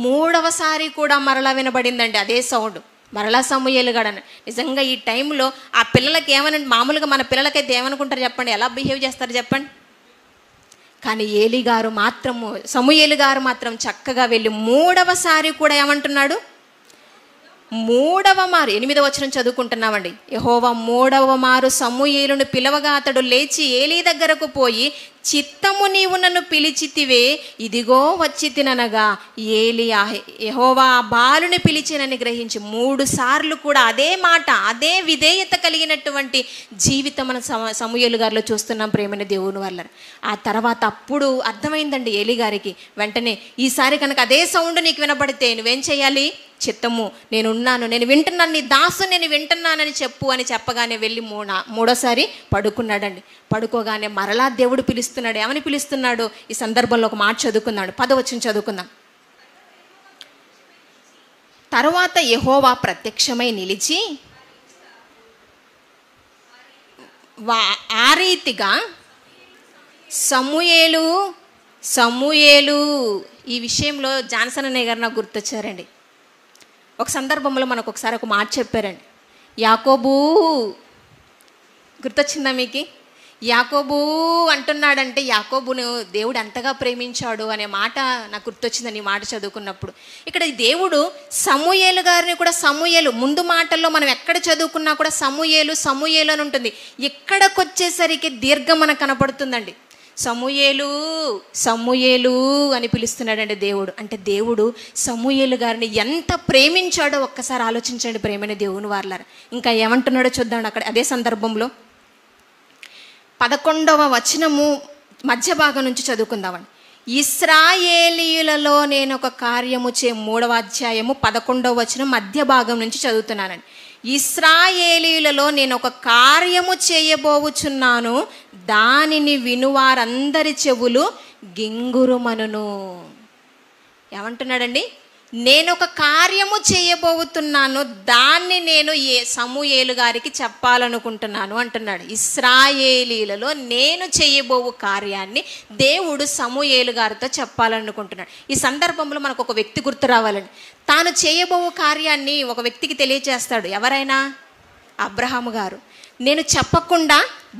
మూడవసారి కూడా మరలా వినబడిందండి అదే సౌండ్, మరలా సమూయేలు గాడని. నిజంగా ఈ టైంలో ఆ పిల్లలకి ఏమనండి, మామూలుగా మన పిల్లలకైతే ఏమనుకుంటారు చెప్పండి, ఎలా బిహేవ్ చేస్తారు చెప్పండి. కానీ సమూయేలు గారు మాత్రం చక్కగా వెళ్ళి మూడవసారి కూడా ఏమంటున్నాడు, 3వ మారు 8వ వచనం చదువుకుంటున్నామండి. యెహోవా 3వ మారు సమూయేలును పిలవగా అతడు లేచి ఏలీ దగ్గరకు పోయి, చిత్తము నీవు నన్ను పిలిచితివే, ఇదిగో వచ్చి తిననగా ఏలీ యెహోవా ఆ బాలుని పిలిచినని గ్రహించి 3 సార్లు కూడా అదే మాట, అదే విధేయత కలిగినటువంటి జీవితం మన సమూయేలు గారిలో చూస్తున్నాం ప్రేమైన దేవుని వల్ల. ఆ తర్వాత అప్పుడు అర్థమైందండి ఏలీ గారికి, వెంటనే ఈసారి కనుక అదే సౌండ్ నీకు వినబడితే నువ్వేం చేయాలి, చిత్తము నేనున్నాను, నేను వింటున్నాను, నీ దాసు నేను వింటున్నానని చెప్పు అని చెప్పగానే వెళ్ళి మూడోసారి పడుకున్నాడండి. పడుకోగానే మరలా దేవుడు పిలుస్తున్నాడు. ఏమని పిలుస్తున్నాడు, ఈ సందర్భంలో ఒక మాట చదువుకున్నాడు, 10వ వచనం చదువుకుందాం. తరువాత యెహోవా ప్రత్యక్షమై నిలిచి ఆ రీతిగా సమూయేలు ఈ విషయంలో జాన్సన్ అన్నయ్య గారు నాకు గుర్తొచ్చారండి. ఒక సందర్భంలో మనకు ఒకసారి ఒక మాట చెప్పారండి, యాకోబు, గుర్తొచ్చిందా మీకు? యాకోబు అంటున్నాడంటే యాకోబును దేవుడు ఎంతగా ప్రేమించాడు అనే మాట నాకు గుర్తొచ్చిందని ఈ మాట చదువుకున్నప్పుడు. ఇక్కడ దేవుడు సమూయేలు గారిని కూడా, సమూయేలు ముందు మాటల్లో మనం ఎక్కడ చదువుకున్నా కూడా సమూయేలు అని ఉంటుంది. ఇక్కడికి వచ్చేసరికి దీర్ఘం మనకు కనపడుతుందండి. సమూయేలు అని పిలుస్తున్నాడండి దేవుడు. అంటే దేవుడు సమూయేలు గారిని ఎంత ప్రేమించాడో ఒక్కసారి ఆలోచించండి ప్రేమైన దేవుని వారలారా. ఇంకా ఏమంటున్నాడో చూద్దాం అక్కడ అదే సందర్భంలో. 11వ వచనము మధ్య భాగం నుంచి చదువుకుందామండి. ఇశ్రాయేలీయులలో నేను ఒక కార్యము 3వ అధ్యాయము 11వ వచనం మధ్య భాగం నుంచి చదువుతున్నానండి. ఇశ్రాయేలీయులలో నేను ఒక కార్యము చేయబోవుచున్నాను, దానిని వినువారందరి చెవులు గింగురుమనును. ఏమంటున్నాడండి, నేను ఒక కార్యము చేయబోతున్నాను, దాన్ని నేను సమూయేలు గారికి చెప్పాలనుకుంటున్నాను అంటున్నాడు. ఇశ్రాయేలీలలో నేను చేయబోవు కార్యాన్ని దేవుడు సమూయేలు గారితో చెప్పాలనుకుంటున్నాడు. ఈ సందర్భంలో మనకు ఒక వ్యక్తి గుర్తు రావాలండి. తాను చేయబోవు కార్యాన్ని ఒక వ్యక్తికి తెలియజేస్తాడు. ఎవరైనా? అబ్రహాము గారు. నేను చెప్పకుండా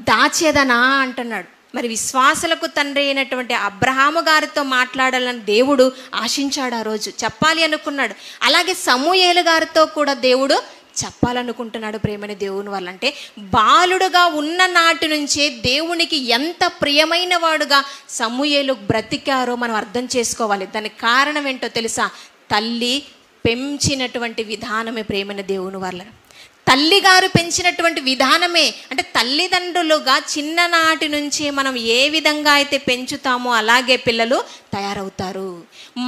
దాచేదనా అంటున్నాడు. మరి విశ్వాసులకు తండ్రి అయినటువంటి అబ్రహాము గారితో మాట్లాడాలని దేవుడు ఆశించాడు, ఆ రోజు చెప్పాలి అనుకున్నాడు. అలాగే సమూయేలు గారితో కూడా దేవుడు చెప్పాలనుకుంటున్నాడు ప్రేమని దేవుని వల్ల. అంటే బాలుడుగా ఉన్న నాటి నుంచే దేవునికి ఎంత ప్రియమైన వాడుగా సమూయేలు బ్రతికారో మనం అర్థం చేసుకోవాలి. దానికి కారణం ఏంటో తెలుసా? తల్లి పెంచినటువంటి విధానమే ప్రేమని దేవుని వల్ల. తల్లిగారు పెంచినటువంటి విధానమే. అంటే తల్లిదండ్రులుగా చిన్ననాటి నుంచి మనం ఏ విధంగా అయితే పెంచుతామో అలాగే పిల్లలు తయారవుతారు.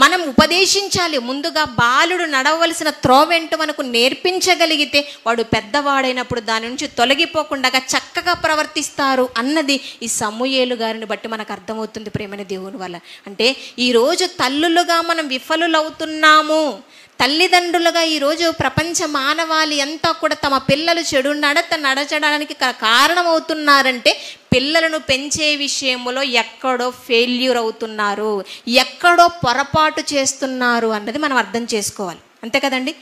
మనం ఉపదేశించాలి. ముందుగా బాలుడు నడవలసిన త్రోవెంటో మనకు నేర్పించగలిగితే వాడు పెద్దవాడైనప్పుడు దాని నుంచి తొలగిపోకుండా చక్కగా ప్రవర్తిస్తారు అన్నది ఈ సమూయేలు గారిని బట్టి మనకు అర్థమవుతుంది ప్రేమని దేవుని వల్ల. అంటే ఈరోజు తల్లులుగా మనం విఫలులవుతున్నాము. తల్లిదండ్రులుగా ఈరోజు ప్రపంచ మానవాళి అంతా కూడా తమ పిల్లలు చెడు నడచడానికి కారణమవుతున్నారంటే పిల్లలను పెంచే విషయంలో ఎక్కడో ఫెయిల్యూర్ అవుతున్నారు, ఎక్కడో పొరపాటు చేస్తున్నారు అన్నది మనం అర్థం చేసుకోవాలి. అంతే కదండి.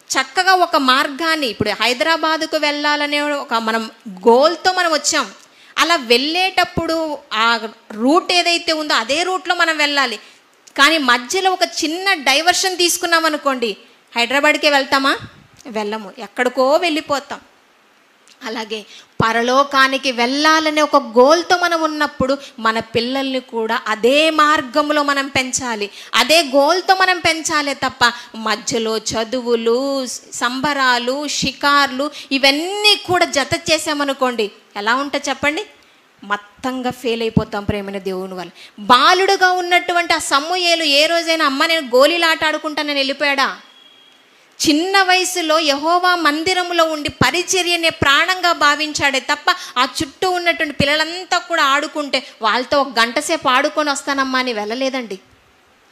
చక్కగా ఒక మార్గాన్ని, ఇప్పుడు హైదరాబాదుకు వెళ్ళాలనే ఒక మనం గోల్తో మనం వచ్చాం. అలా వెళ్ళేటప్పుడు ఆ రూట్ ఏదైతే ఉందో అదే రూట్లో మనం వెళ్ళాలి. కానీ మధ్యలో ఒక చిన్న డైవర్షన్ తీసుకున్నాం అనుకోండి, హైదరాబాద్కే వెళ్తామా? వెళ్ళము, ఎక్కడికో వెళ్ళిపోతాం. అలాగే పరలోకానికి వెళ్ళాలనే ఒక గోల్తో మనం ఉన్నప్పుడు మన పిల్లల్ని కూడా అదే మార్గంలో మనం పెంచాలి, అదే గోల్తో మనం పెంచాలే తప్ప మధ్యలో చదువులు, సంబరాలు, షికార్లు ఇవన్నీ కూడా జత చేసామనుకోండి ఎలా ఉంటుంది చెప్పండి? మొత్తంగా ఫెయిల్ అయిపోతాం ప్రేమైన దేవుని వల్ల. బాలుడుగా ఉన్నటువంటి ఆ సమూయేలు ఏ రోజైనా అమ్మ నేను గోళీలాట ఆడుకుంటానని వెళ్ళిపోయాడా? చిన్న వయసులో యెహోవా మందిరంలో ఉండి పరిచర్యనే ప్రాణంగా భావించాడే తప్ప ఆ చుట్టూ ఉన్నటువంటి పిల్లలంతా కూడా ఆడుకుంటే వాళ్ళతో 1 గంట సేపు ఆడుకొని వస్తానమ్మా అని వెళ్ళలేదండి.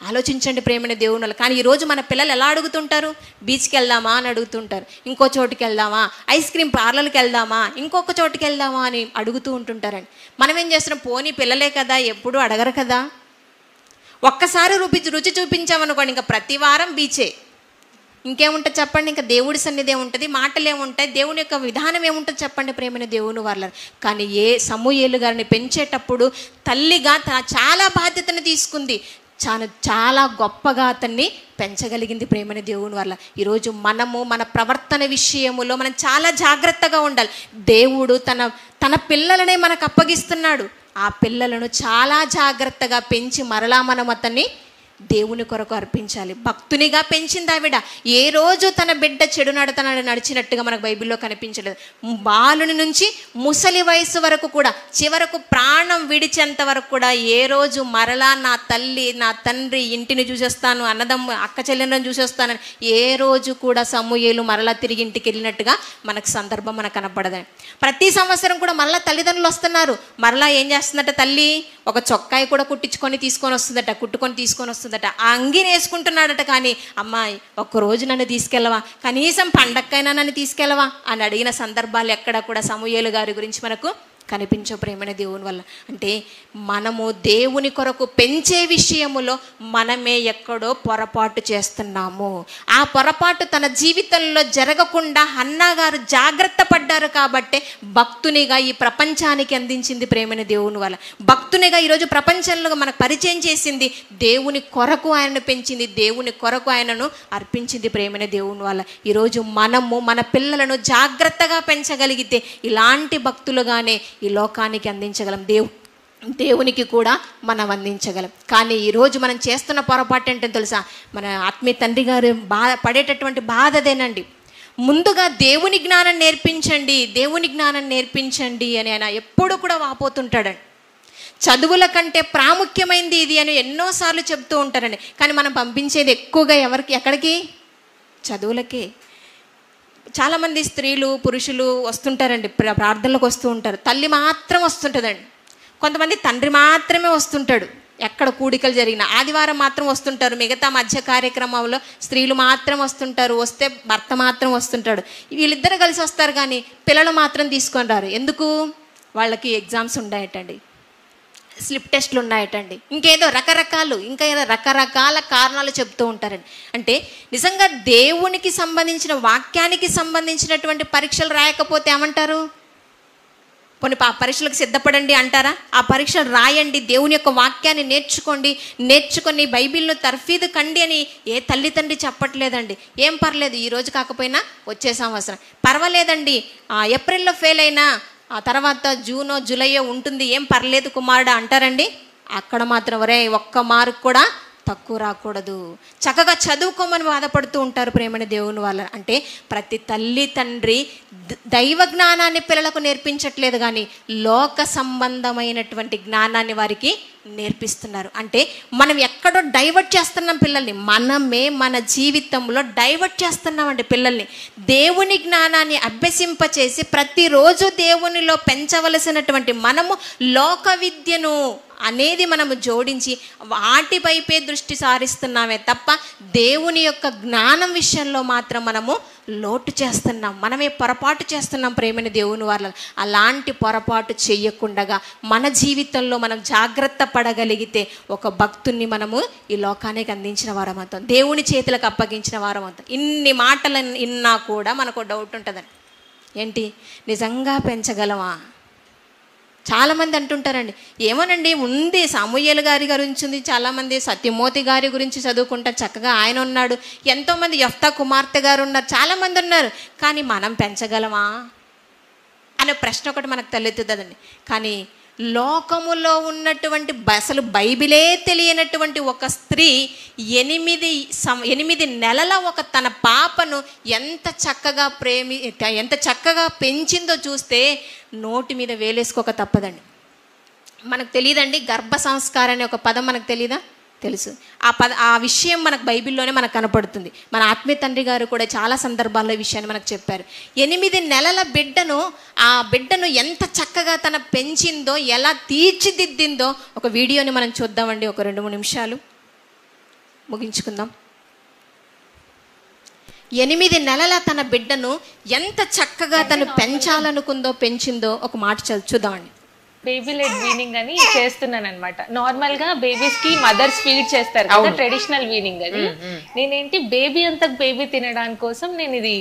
ఆలోచించండి ప్రేమైన దేవుని వల్ల. కానీ ఈరోజు మన పిల్లలు ఎలా అడుగుతుంటారు? బీచ్కి వెళ్దామా అని అడుగుతుంటారు, ఇంకో చోటుకి వెళ్దామా, ఐస్ క్రీమ్ పార్లర్కి వెళ్దామా, ఇంకొక చోటుకి వెళ్దామా అని అడుగుతూ ఉంటుంటారండి. మనం ఏం చేస్తున్నాం? పోనీ పిల్లలే కదా, ఎప్పుడు అడగరు కదా. ఒక్కసారి రుచి చూపించామనుకోండి, ఇంకా ప్రతి వారం బీచే. ఇంకేముంటుంది చెప్పండి? ఇంకా దేవుడి సన్నిధి ఏముంటుంది, మాటలు ఏముంటాయి, దేవుని యొక్క విధానం ఏముంటుంది చెప్పండి ప్రేమైన దేవుని వాళ్ళ. కానీ సమూయేలు గారిని పెంచేటప్పుడు తల్లిగా చాలా బాధ్యతను తీసుకుంది, చాలా గొప్పగా అతన్ని పెంచగలిగింది ప్రేమైన దేవుని వల్ల. ఈరోజు మనము మన ప్రవర్తన విషయములో మనం చాలా జాగ్రత్తగా ఉండాలి. దేవుడు తన పిల్లలనే మనకు అప్పగిస్తున్నాడు. ఆ పిల్లలను చాలా జాగ్రత్తగా పెంచి మరలా మనం అతన్ని దేవుని కొరకు అర్పించాలి. భక్తునిగా పెంచింది ఆవిడ. ఏ రోజు తన బిడ్డ చెడు నడిచినట్టుగా మనకు బైబిల్లో కనిపించలేదు. బాలుని నుంచి ముసలి వయసు వరకు కూడా, చివరకు ప్రాణం విడిచేంత వరకు కూడా ఏ రోజు మరలా నా తల్లి నా తండ్రి ఇంటిని చూసేస్తాను, అక్క చెల్లెలను చూసేస్తానని ఏ రోజు కూడా సమూయేలు మరలా తిరిగి ఇంటికి వెళ్ళినట్టుగా మనకు సందర్భం మనకు కనపడదని. ప్రతి సంవత్సరం కూడా మరలా తల్లిదండ్రులు వస్తున్నారు. మరలా ఏం చేస్తుందట తల్లి? ఒక చొక్కాయి కూడా కుట్టుకొని తీసుకొని వస్తుందట. ఆ అంగిని వేసుకుంటున్నాడట. కానీ అమ్మాయి ఒక్కరోజు నన్ను తీసుకెళ్ళవా, కనీసం పండక్కైనా నన్ను తీసుకెళ్ళవా అని అడిగిన సందర్భాలు ఎక్కడ కూడా సమూయేలు గారి గురించి మనకు కనిపించవు ప్రేమైన దేవుని వల్ల. అంటే మనము దేవుని కొరకు పెంచే విషయములో మనమే ఎక్కడో పొరపాటు చేస్తున్నాము. ఆ పొరపాటు తన జీవితంలో జరగకుండా హన్నా గారు జాగ్రత్త పడ్డారు కాబట్టి భక్తునిగా ఈ ప్రపంచానికి అందించింది ప్రేమైన దేవుని వల్ల. భక్తునిగా ఈరోజు ప్రపంచంలో మనకు పరిచయం చేసింది. దేవుని కొరకు ఆయనను పెంచింది, దేవుని కొరకు ఆయనను అర్పించింది ప్రేమైన దేవుని వల్ల. ఈరోజు మనము మన పిల్లలను జాగ్రత్తగా పెంచగలిగితే ఇలాంటి భక్తులుగానే ఈ లోకానికి అందించగలం, దేవునికి కూడా మనం అందించగలం. కానీ ఈరోజు మనం చేస్తున్న పొరపాటు ఏంటో తెలుసా? మన ఆత్మీయ తండ్రి గారు పడేటటువంటి బాధదేనండి. ముందుగా దేవుని జ్ఞానం నేర్పించండి అని ఆయన ఎప్పుడు కూడా వాపోతుంటాడండి. చదువుల కంటే ప్రాముఖ్యమైనది ఇది అని ఎన్నోసార్లు చెప్తూ ఉంటారండి. కానీ మనం పంపించేది ఎక్కువగా ఎక్కడికి? చదువులకే. చాలామంది స్త్రీలు పురుషులు వస్తుంటారండి, ప్రార్థనలకు వస్తూ ఉంటారు. తల్లి మాత్రం వస్తుంటుందండి. కొంతమంది తండ్రి మాత్రమే వస్తుంటాడు. ఎక్కడ కూడికలు జరిగిన ఆదివారం మాత్రం వస్తుంటారు. మిగతా మధ్య కార్యక్రమంలో స్త్రీలు మాత్రం వస్తుంటారు. వస్తే భర్త మాత్రం వస్తుంటాడు. వీళ్ళిద్దరు కలిసి వస్తారు, కానీ పిల్లలు మాత్రం తీసుకొని రారు. ఎందుకు? వాళ్ళకి ఎగ్జామ్స్ ఉన్నాయటండి, స్లిప్ టెస్ట్లు ఉన్నాయటండి, ఇంకేదో రకరకాల కారణాలు చెప్తూ ఉంటారండి. అంటే నిజంగా దేవునికి సంబంధించిన వాక్యానికి సంబంధించినటువంటి పరీక్షలు రాయకపోతే ఏమంటారు? కొన్ని పరీక్షలకు సిద్ధపడండి అంటారా? ఆ పరీక్షలు రాయండి, దేవుని యొక్క వాక్యాన్ని నేర్చుకొని బైబిల్ను తర్ఫీదు కండి అని ఏ తల్లి తండ్రి చెప్పట్లేదండి. ఏం పర్లేదు, ఈరోజు కాకపోయినా వచ్చే సంవత్సరం పర్వాలేదండి, ఏప్రిల్లో ఫెయిల్ అయినా ఆ తర్వాత జూనో జూలైయో ఉంటుంది, ఏం పర్లేదు కుమారుడా అంటారండి. అక్కడ మాత్రం ఒక్క మార్కు కూడా తక్కువ రాకూడదు, చక్కగా చదువుకోమని బాధపడుతూ ఉంటారు ప్రేమని దేవుని వల్ల. అంటే ప్రతి తల్లి తండ్రి దైవ జ్ఞానాన్ని పిల్లలకు నేర్పించట్లేదు, కానీ లోక సంబంధమైనటువంటి జ్ఞానాన్ని వారికి నేర్పిస్తున్నారు. అంటే మనం ఎక్కడో డైవర్ట్ చేస్తున్నాం పిల్లల్ని, మనమే మన జీవితంలో డైవర్ట్ చేస్తున్నామండి పిల్లల్ని. దేవుని జ్ఞానాన్ని అభ్యసింపచేసి ప్రతిరోజు దేవునిలో పెంచవలసినటువంటి మనము లోక విద్యను అనేది మనము జోడించి వాటి వైపే దృష్టి సారిస్తున్నామే తప్ప దేవుని యొక్క జ్ఞానం విషయంలో మాత్రం మనము లోటు చేస్తున్నాం, మనమే పొరపాటు చేస్తున్నాం ప్రేమని దేవుని వాళ్ళ. అలాంటి పొరపాటు చెయ్యకుండా మన జీవితంలో మనం జాగ్రత్త పడగలిగితే ఒక భక్తుని మనము ఈ లోకానికి అందించిన వారం అవుతాం, దేవుని చేతులకు అప్పగించిన వారం అవుతాం. ఇన్ని మాటలు విన్నా కూడా మనకు డౌట్ ఉంటుందండి, ఏంటి నిజంగా పెంచగలమా? చాలామంది అంటుంటారండి, ఏమోనండి ఉంది సమూయేలు గారి గురించి ఉంది, చాలామంది సత్యమూర్తి గారి గురించి చదువుకుంటారు, చక్కగా ఆయన ఉన్నాడు, ఎంతోమంది యెఫ్తా కుమార్తె గారు ఉన్నారు, చాలామంది ఉన్నారు, కానీ మనం పెంచగలమా అనే ప్రశ్న ఒకటి మనకు తలెత్తుతుందండి. కానీ లోకములో ఉన్నటువంటి అసలు బైబిలే తెలియనటువంటి ఒక స్త్రీ 8 నెలల తన పాపను ఎంత చక్కగా పెంచిందో చూస్తే నోటి మీద వేలేసుకోక తప్పదండి. మనకు తెలియదండి, గర్భ సంస్కారం అనే ఒక పదం మనకు తెలీదా? తెలుసు. ఆ విషయం మనకు బైబిల్లోనే మనకు కనపడుతుంది. మన ఆత్మీయ తండ్రి గారు కూడా చాలా సందర్భాల్లో ఈ విషయాన్ని మనకు చెప్పారు. 8 నెలల బిడ్డను ఎంత చక్కగా తన పెంచిందో, ఎలా తీర్చిదిద్దిందో ఒక వీడియోని మనం చూద్దామండి, ఒక 2-3 నిమిషాలు. ముగించుకుందాం. 8 నెలల తన బిడ్డను ఎంత చక్కగా తను పెంచాలనుకుందో పెంచిందో ఒక మాట చూద్దామండి. బేబీ లెడ్ వీనింగ్ అని చేస్తున్నాను అనమాట. నార్మల్ గా బేబీస్ కి మదర్స్ ఫీడ్ చేస్తారు కదా, ట్రెడిషనల్ వీనింగ్ అది. నేనేంటి బేబీ అంత బేబీ తినడానికి కోసం నేను ఇది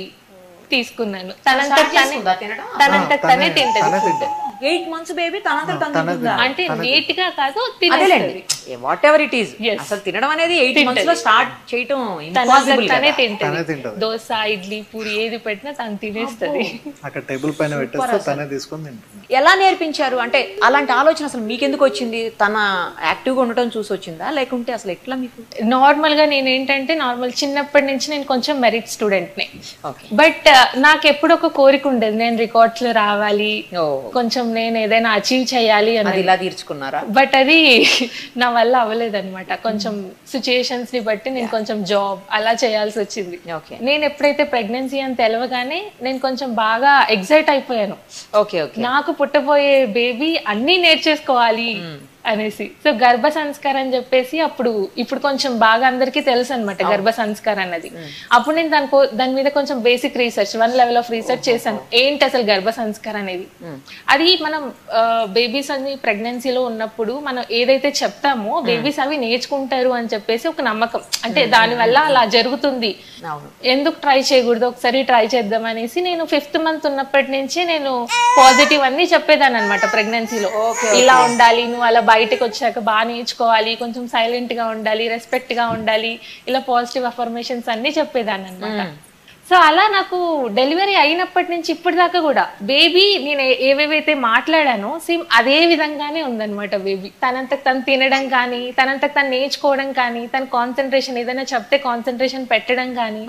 తీసుకున్నాను. తనంతకు తనే తింటది ఫుడ్. 8 months బేబీ అంటే నీట్ గా కాదు, తినేది వాట్ ఎవర్ ఇట్ ఈస్. అసలు తినడం అనేది 8 months లో స్టార్ట్ చేయటం ఇంపాసిబుల్. తనే తింటది. దోస, ఇడ్లీ, పూరి ఏది పెట్టినా తను తినేస్తది. అక్కడ టేబుల్ పైన పెట్టేస్తే తనే తీసుకొని తింటుంది. ఎలా నేర్పించారు అంటే అలాంటి ఆలోచన అసలు మీకెందుకు వచ్చింది? తన యాక్టివ్ గా ఉండటం చూసి వచ్చిందా లేకుంటే అసలు ఎట్లా మీకు? నార్మల్ గా నేను ఏంటంటే చిన్నప్పటి నుంచి నేను కొంచెం మెరిట్ స్టూడెంట్ నే. బట్ నాకు ఎప్పుడు ఒక కోరిక ఉండేది, నేను రికార్డ్స్ లో రావాలి, కొంచెం నేను ఏదైనా అచీవ్ చేయాలి అని. ఇలా తీర్చుకున్నారా? బట్ అది నా వల్ల అవ్వలేదు అనమాట. కొంచెం సిచ్యుయేషన్స్ ని బట్టి నేను కొంచెం జాబ్ అలా చేయాల్సి వచ్చింది. నేను ఎప్పుడైతే ప్రెగ్నెన్సీ అని తెలవగానే నేను కొంచెం బాగా ఎక్సైట్ అయిపోయాను. నాకు పుట్టబోయే బేబీ అన్ని నేర్చేసుకోవాలి అనేసి. సో గర్భ సంస్కారం అని చెప్పేసి ఇప్పుడు కొంచెం బాగా అందరికీ తెలుసు అనమాట గర్భ సంస్కారం అన్నది. అప్పుడు నేను దాని మీద కొంచెం basic research, 1 level of research చేశాను. ఏంటి అసలు గర్భ సంస్కారం అనేది? అది మనం బేబీస్ అన్ని ప్రెగ్నెన్సీలో ఉన్నప్పుడు మనం ఏదైతే చెప్తామో బేబీస్ అవి నేర్చుకుంటారు అని చెప్పేసి ఒక నమ్మకం. అంటే దాని వల్ల అలా జరుగుతుంది, ఎందుకు ట్రై చేయకూడదు, ఒకసారి ట్రై చేద్దాం అనేసి నేను 5th month ఉన్నప్పటి నుంచి నేను పాజిటివ్ అన్ని చెప్పేదాన్ని అనమాట ప్రెగ్నెన్సీలో. ఇలా ఉండాలి, నువ్వు అలా బయటకు వచ్చాక బాగా నేర్చుకోవాలి, కొంచెం సైలెంట్ గా ఉండాలి, రెస్పెక్ట్ గా ఉండాలి, ఇలా పాజిటివ్ అఫర్మేషన్స్ అన్ని చెప్పేదాన్ని అనమాట. సో అలా నాకు డెలివరీ అయినప్పటి నుంచి ఇప్పటిదాకా కూడా బేబీ నేను ఏవేవైతే మాట్లాడానో సేమ్ అదే విధంగానే ఉందన్నమాట. బేబీ తనంతకు తను తినడం కానీ, తనంతకు తను నేర్చుకోవడం కానీ, తన కాన్సన్ట్రేషన్ ఏదైనా చెప్తే కాన్సన్ట్రేషన్ పెట్టడం కానీ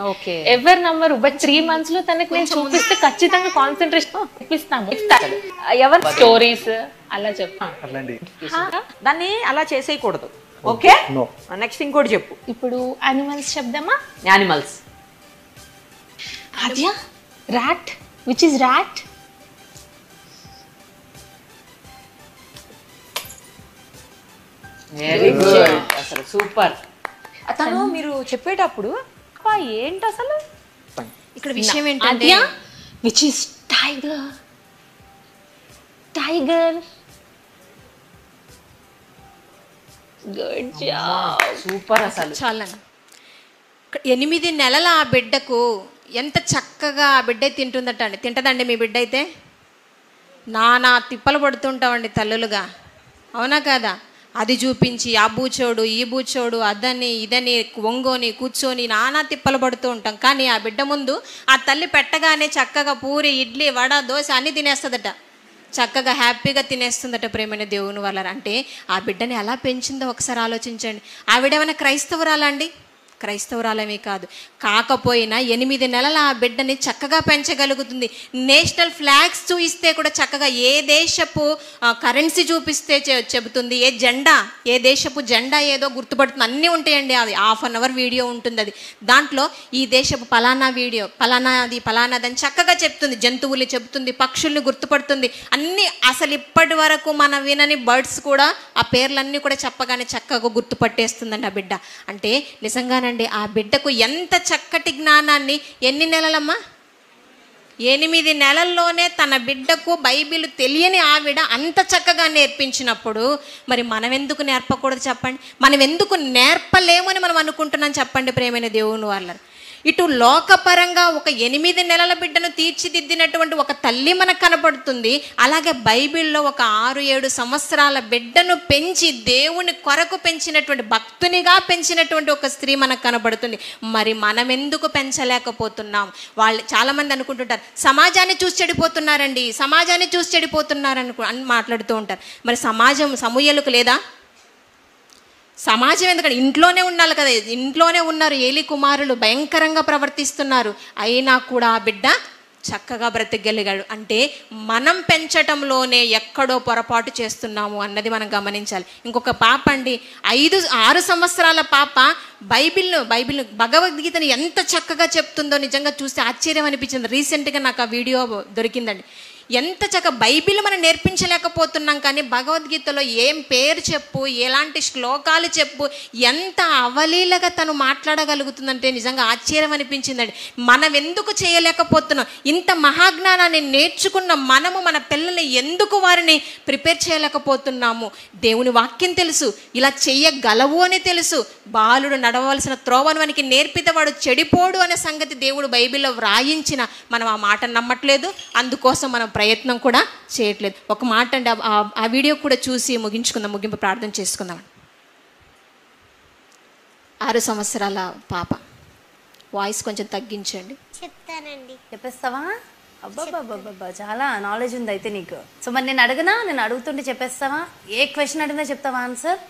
ఎవరు నమ్మరు. బట్ 3 months లో తనకి నేను చూపిస్తే ఖచ్చితంగా కాన్సన్ట్రేషన్ ఇప్పిస్తాము. ఎవరి స్టోరీస్ అలా చెప్తాను, దాన్ని అలా చేసేయకూడదు. ఓకే, నెక్స్ట్ ఇంకోటి చెప్పు. ఇప్పుడు యానిమల్స్ చెప్దామా? Animals. Adya, rat. Which is rat? Very good, అసలు సూపర్. అతను మీరు చెప్పేటప్పుడు ఏంటి అసలు ఇక్కడ విషయం ఏంటంటే which is tiger. Tiger. Good job. Super అసలు. చాలా 8 నెలల ఆ బిడ్డకు ఎంత చక్కగా ఆ బిడ్డ తింటుందట అండి. తింటదండి మీ బిడ్డ అయితే? నానా తిప్పలు పడుతుంటామండి తల్లులుగా, అవునా కాదా? అది చూపించి ఆ బూచోడు ఈ బూచోడు అదని ఇదని వంగోని కూర్చొని నానా తిప్పలు పడుతూ ఉంటాం. కానీ ఆ బిడ్డ ముందు ఆ తల్లి పెట్టగానే చక్కగా పూరి, ఇడ్లీ, వడ, దోశ అన్నీ తినేస్తుందట. చక్కగా హ్యాపీగా తినేస్తుందట ప్రేమైన దేవుని వల్ల. అంటే ఆ బిడ్డని ఎలా పెంచిందో ఒకసారి ఆలోచించండి. ఆవిడేమైనా క్రైస్తవురాలా అండి? క్రైస్తవురాలమే కాదు. కాకపోయినా 8 నెలల ఆ బిడ్డని చక్కగా పెంచగలుగుతుంది. నేషనల్ ఫ్లాగ్స్ చూపిస్తే కూడా చక్కగా ఏ దేశపు కరెన్సీ చూపిస్తే చెబుతుంది, ఏ దేశపు జెండా ఏదో గుర్తుపడుతుంది, అన్నీ ఉంటాయండి. అది 1/2 hour వీడియో ఉంటుంది. అది దాంట్లో ఈ దేశపు పలానా వీడియో పలానాది అని చక్కగా చెప్తుంది. జంతువుల్ని చెబుతుంది, పక్షుల్ని గుర్తుపడుతుంది, అన్నీ. అసలు ఇప్పటి వరకు మనం వినని బర్డ్స్ కూడా ఆ పేర్లన్నీ కూడా చెప్పగానే చక్కగా గుర్తుపట్టేస్తుందండి ఆ బిడ్డ. అంటే నిజంగానే ఆ బిడ్డకు ఎంత చక్కటి జ్ఞానాన్ని, ఎన్ని నెలలమ్మా? 8 నెలల్లోనే తన బిడ్డకు బైబిల్ తెలియని ఆవిడ అంత చక్కగా నేర్పించినప్పుడు మరి మనం ఎందుకు నేర్పకూడదు చెప్పండి? మనం ఎందుకు నేర్పలేమని మనం అనుకుంటున్నాం చెప్పండి ప్రేమైన దేవుని వాళ్ళ? ఇటు లోకపరంగా ఒక 8 నెలల బిడ్డను తీర్చిదిద్దినటువంటి ఒక తల్లి మనకు కనపడుతుంది. అలాగే బైబిల్లో ఒక 6-7 సంవత్సరాల బిడ్డను పెంచి దేవుని కొరకు పెంచినటువంటి, భక్తునిగా పెంచినటువంటి ఒక స్త్రీ మనకు కనపడుతుంది. మరి మనం ఎందుకు పెంచలేకపోతున్నాం? వాళ్ళు చాలామంది అనుకుంటుంటారు సమాజాన్ని చూసి చెడిపోతున్నారండి, సమాజాన్ని చూసి చెడిపోతున్నారు అని మాట్లాడుతూ ఉంటారు. మరి సమాజం సమూయేలుకు లేదా? సమాజం ఎందుకంటే ఇంట్లోనే ఉండాలి కదా, ఇంట్లోనే ఉన్నారు. ఏలి కుమారులు భయంకరంగా ప్రవర్తిస్తున్నారు, అయినా కూడా ఆ బిడ్డ చక్కగా బ్రతికగలిగాడు. అంటే మనం పెంచటంలోనే ఎక్కడో పొరపాటు చేస్తున్నాము అన్నది మనం గమనించాలి. ఇంకొక పాప అండి, 5-6 సంవత్సరాల పాప బైబిల్ భగవద్గీతని ఎంత చక్కగా చెప్తుందో నిజంగా చూస్తే ఆశ్చర్యం అనిపించింది. రీసెంట్గా నాకు ఆ వీడియో దొరికిందండి. ఎంత చక్కగా బైబిల్ మనం నేర్పించలేకపోతున్నాం, కానీ భగవద్గీతలో ఏం పేరు చెప్పు, ఎలాంటి శ్లోకాలు చెప్పు, ఎంత అవలీలగా తను మాట్లాడగలుగుతుందంటే నిజంగా ఆశ్చర్యం అనిపించిందండి. మనం ఎందుకు చేయలేకపోతున్నాం? ఇంత మహాజ్ఞానాన్ని నేర్చుకున్న మనము మన పిల్లల్ని ఎందుకు వారిని ప్రిపేర్ చేయలేకపోతున్నాము? దేవుని వాక్యం తెలుసు, ఇలా చెయ్యగలవు అని తెలుసు. బాలుడు నడవలసిన త్రోవను వానికి నేర్పితే వాడు చెడిపోడు అనే సంగతి దేవుడు బైబిల్లో వ్రాయించిన మనం ఆ మాట నమ్మట్లేదు, అందుకోసం మనం ప్రయత్నం కూడా చేయట్లేదు. ఒక మాట అండి, ఆ వీడియో కూడా చూసి ముగించుకుందాం, ముగింపు ప్రార్థన చేసుకుందాం. 6 సంవత్సరాల పాప, వాయిస్ కొంచెం తగ్గించండి. చెప్తానండి. చెప్పేస్తావా? అబ్బాబ్బాబ్బా, చాలా నాలెడ్జ్ ఉంది అయితే నీకు. సో మరి నేను అడగనా? నేను అడుగుతుంటే చెప్పేస్తావా? ఏ క్వశ్చన్ అడిగినా చెప్తావా ఆన్సర్?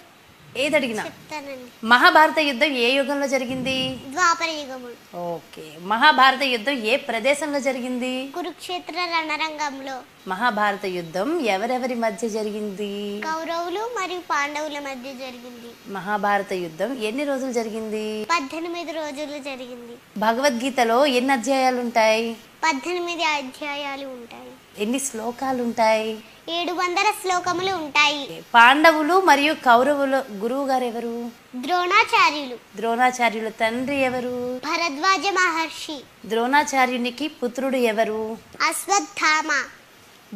ఏది అడిగినా? చెప్తానండి. మహాభారత యుద్ధం ఏ యుగంలో జరిగింది? ద్వాపర యుగములు. ఓకే. మహాభారత యుద్ధం ఏ ప్రదేశంలో జరిగింది? కురుక్షేత్ర రణరంగంలో. మహాభారత యుద్ధం ఎవరెవరి మధ్య జరిగింది? కౌరవులు మరియు పాండవుల మధ్య జరిగింది. మహాభారత యుద్ధం ఎన్ని రోజులు జరిగింది? 18 రోజులు జరిగింది. భగవద్గీతలో ఎన్ని అధ్యాయాలు ఉంటాయి? 18 అధ్యాయాలు ఉంటాయి. ఎన్ని శ్లోకాలు ఉంటాయి? 700 శ్లోకములు ఉంటాయి. పాండవులు మరియు కౌరవుల గురువు గారు ఎవరు? ద్రోణాచార్యులు. ద్రోణాచార్యుల తండ్రి ఎవరు? భరద్వాజ మహర్షి. ద్రోణాచార్యునికి పుత్రుడు ఎవరు? అశ్వత్థామ.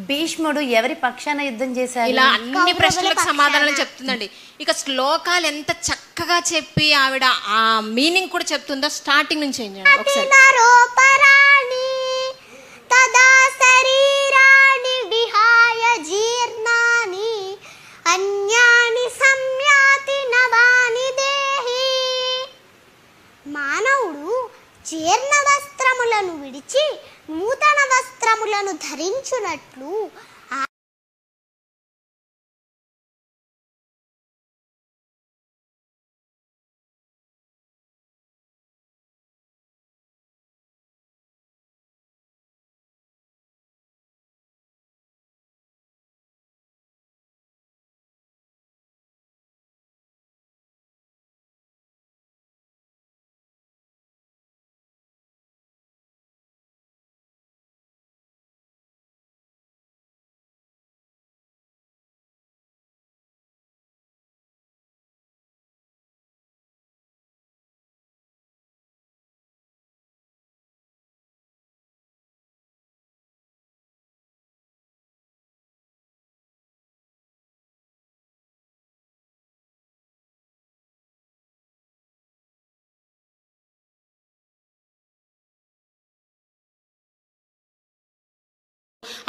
భీష్ముడు ఎవరి పక్షాన యుద్ధం చేశారు? ఇలా అన్ని ప్రశ్నలకు సమాధానం చెప్తుందండి. ఇక శ్లోకాలు ఎంత చక్కగా చెప్పి ఆవిడ ఆ మీనింగ్ కూడా చెప్తుందో స్టార్టింగ్ నుంచి ఒకసారి. నరోపరాణి తదా శరీరాణి విహాయ జీర్ణాని అన్యాని సంయాతి నవాని దేహి. మానవుడు జీర్ణ వస్త్రములను విడిచి నూతన వస్త్రములను ధరించునట్లు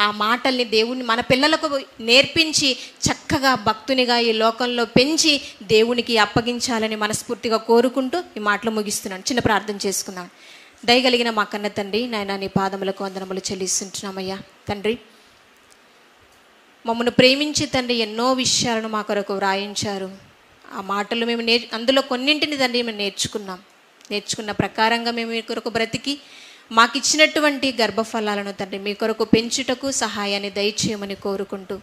ఆ మాటల్ని దేవుని మన పిల్లలకు నేర్పించి చక్కగా భక్తునిగా ఈ లోకంలో పెంచి దేవునికి అప్పగించాలని మనస్ఫూర్తిగా కోరుకుంటూ ఈ మాటలు ముగిస్తున్నాను. చిన్న ప్రార్థన చేసుకుందాం. దయగలిగిన మా కన్న తండ్రి, నాయన నీ పాదములకు వందనములు చెల్లిస్తుంటున్నామయ్యా. తండ్రి, మమ్మల్ని ప్రేమించి తండ్రి ఎన్నో విషయాలను మా కొరకు వ్రాయించారు. ఆ మాటలు మేము అందులో కొన్నింటిని తండ్రి మేము నేర్చుకున్న ప్రకారంగా మేము మీ కొరకు బ్రతికి మాకు ఇచ్చినటువంటి గర్భఫలాలను తండ్రి మీ కొరకు పెంచుటకు సహాయాన్ని దయచేయమని కోరుకుంటూ,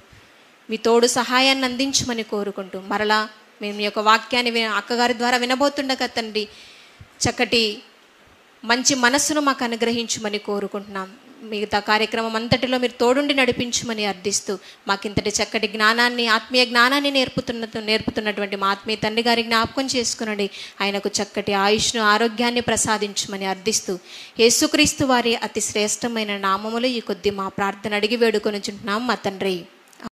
మీ తోడు సహాయాన్ని అందించమని కోరుకుంటూ, మరలా మేము మీ యొక్క వాక్యాన్ని అక్కగారి ద్వారా వినబోతుండగా తండ్రి చక్కటి మంచి మనస్సును మాకు అనుగ్రహించమని కోరుకుంటున్నాం. మిగతా కార్యక్రమం అంతటిలో మీరు తోడుండి నడిపించమని అర్థిస్తూ, మాకింతటి చక్కటి జ్ఞానాన్ని, ఆత్మీయ జ్ఞానాన్ని నేర్పుతున్నటువంటి మా ఆత్మీయ తండ్రి గారి జ్ఞాపకం చేసుకునండి. ఆయనకు చక్కటి ఆయుష్ను, ఆరోగ్యాన్ని ప్రసాదించమని అర్థిస్తూ, యేసుక్రీస్తు వారి అతి శ్రేష్టమైన నామములో ఈ కొద్ది మా ప్రార్థన అడిగి వేడుకొని చుంటున్నాం మా తండ్రి.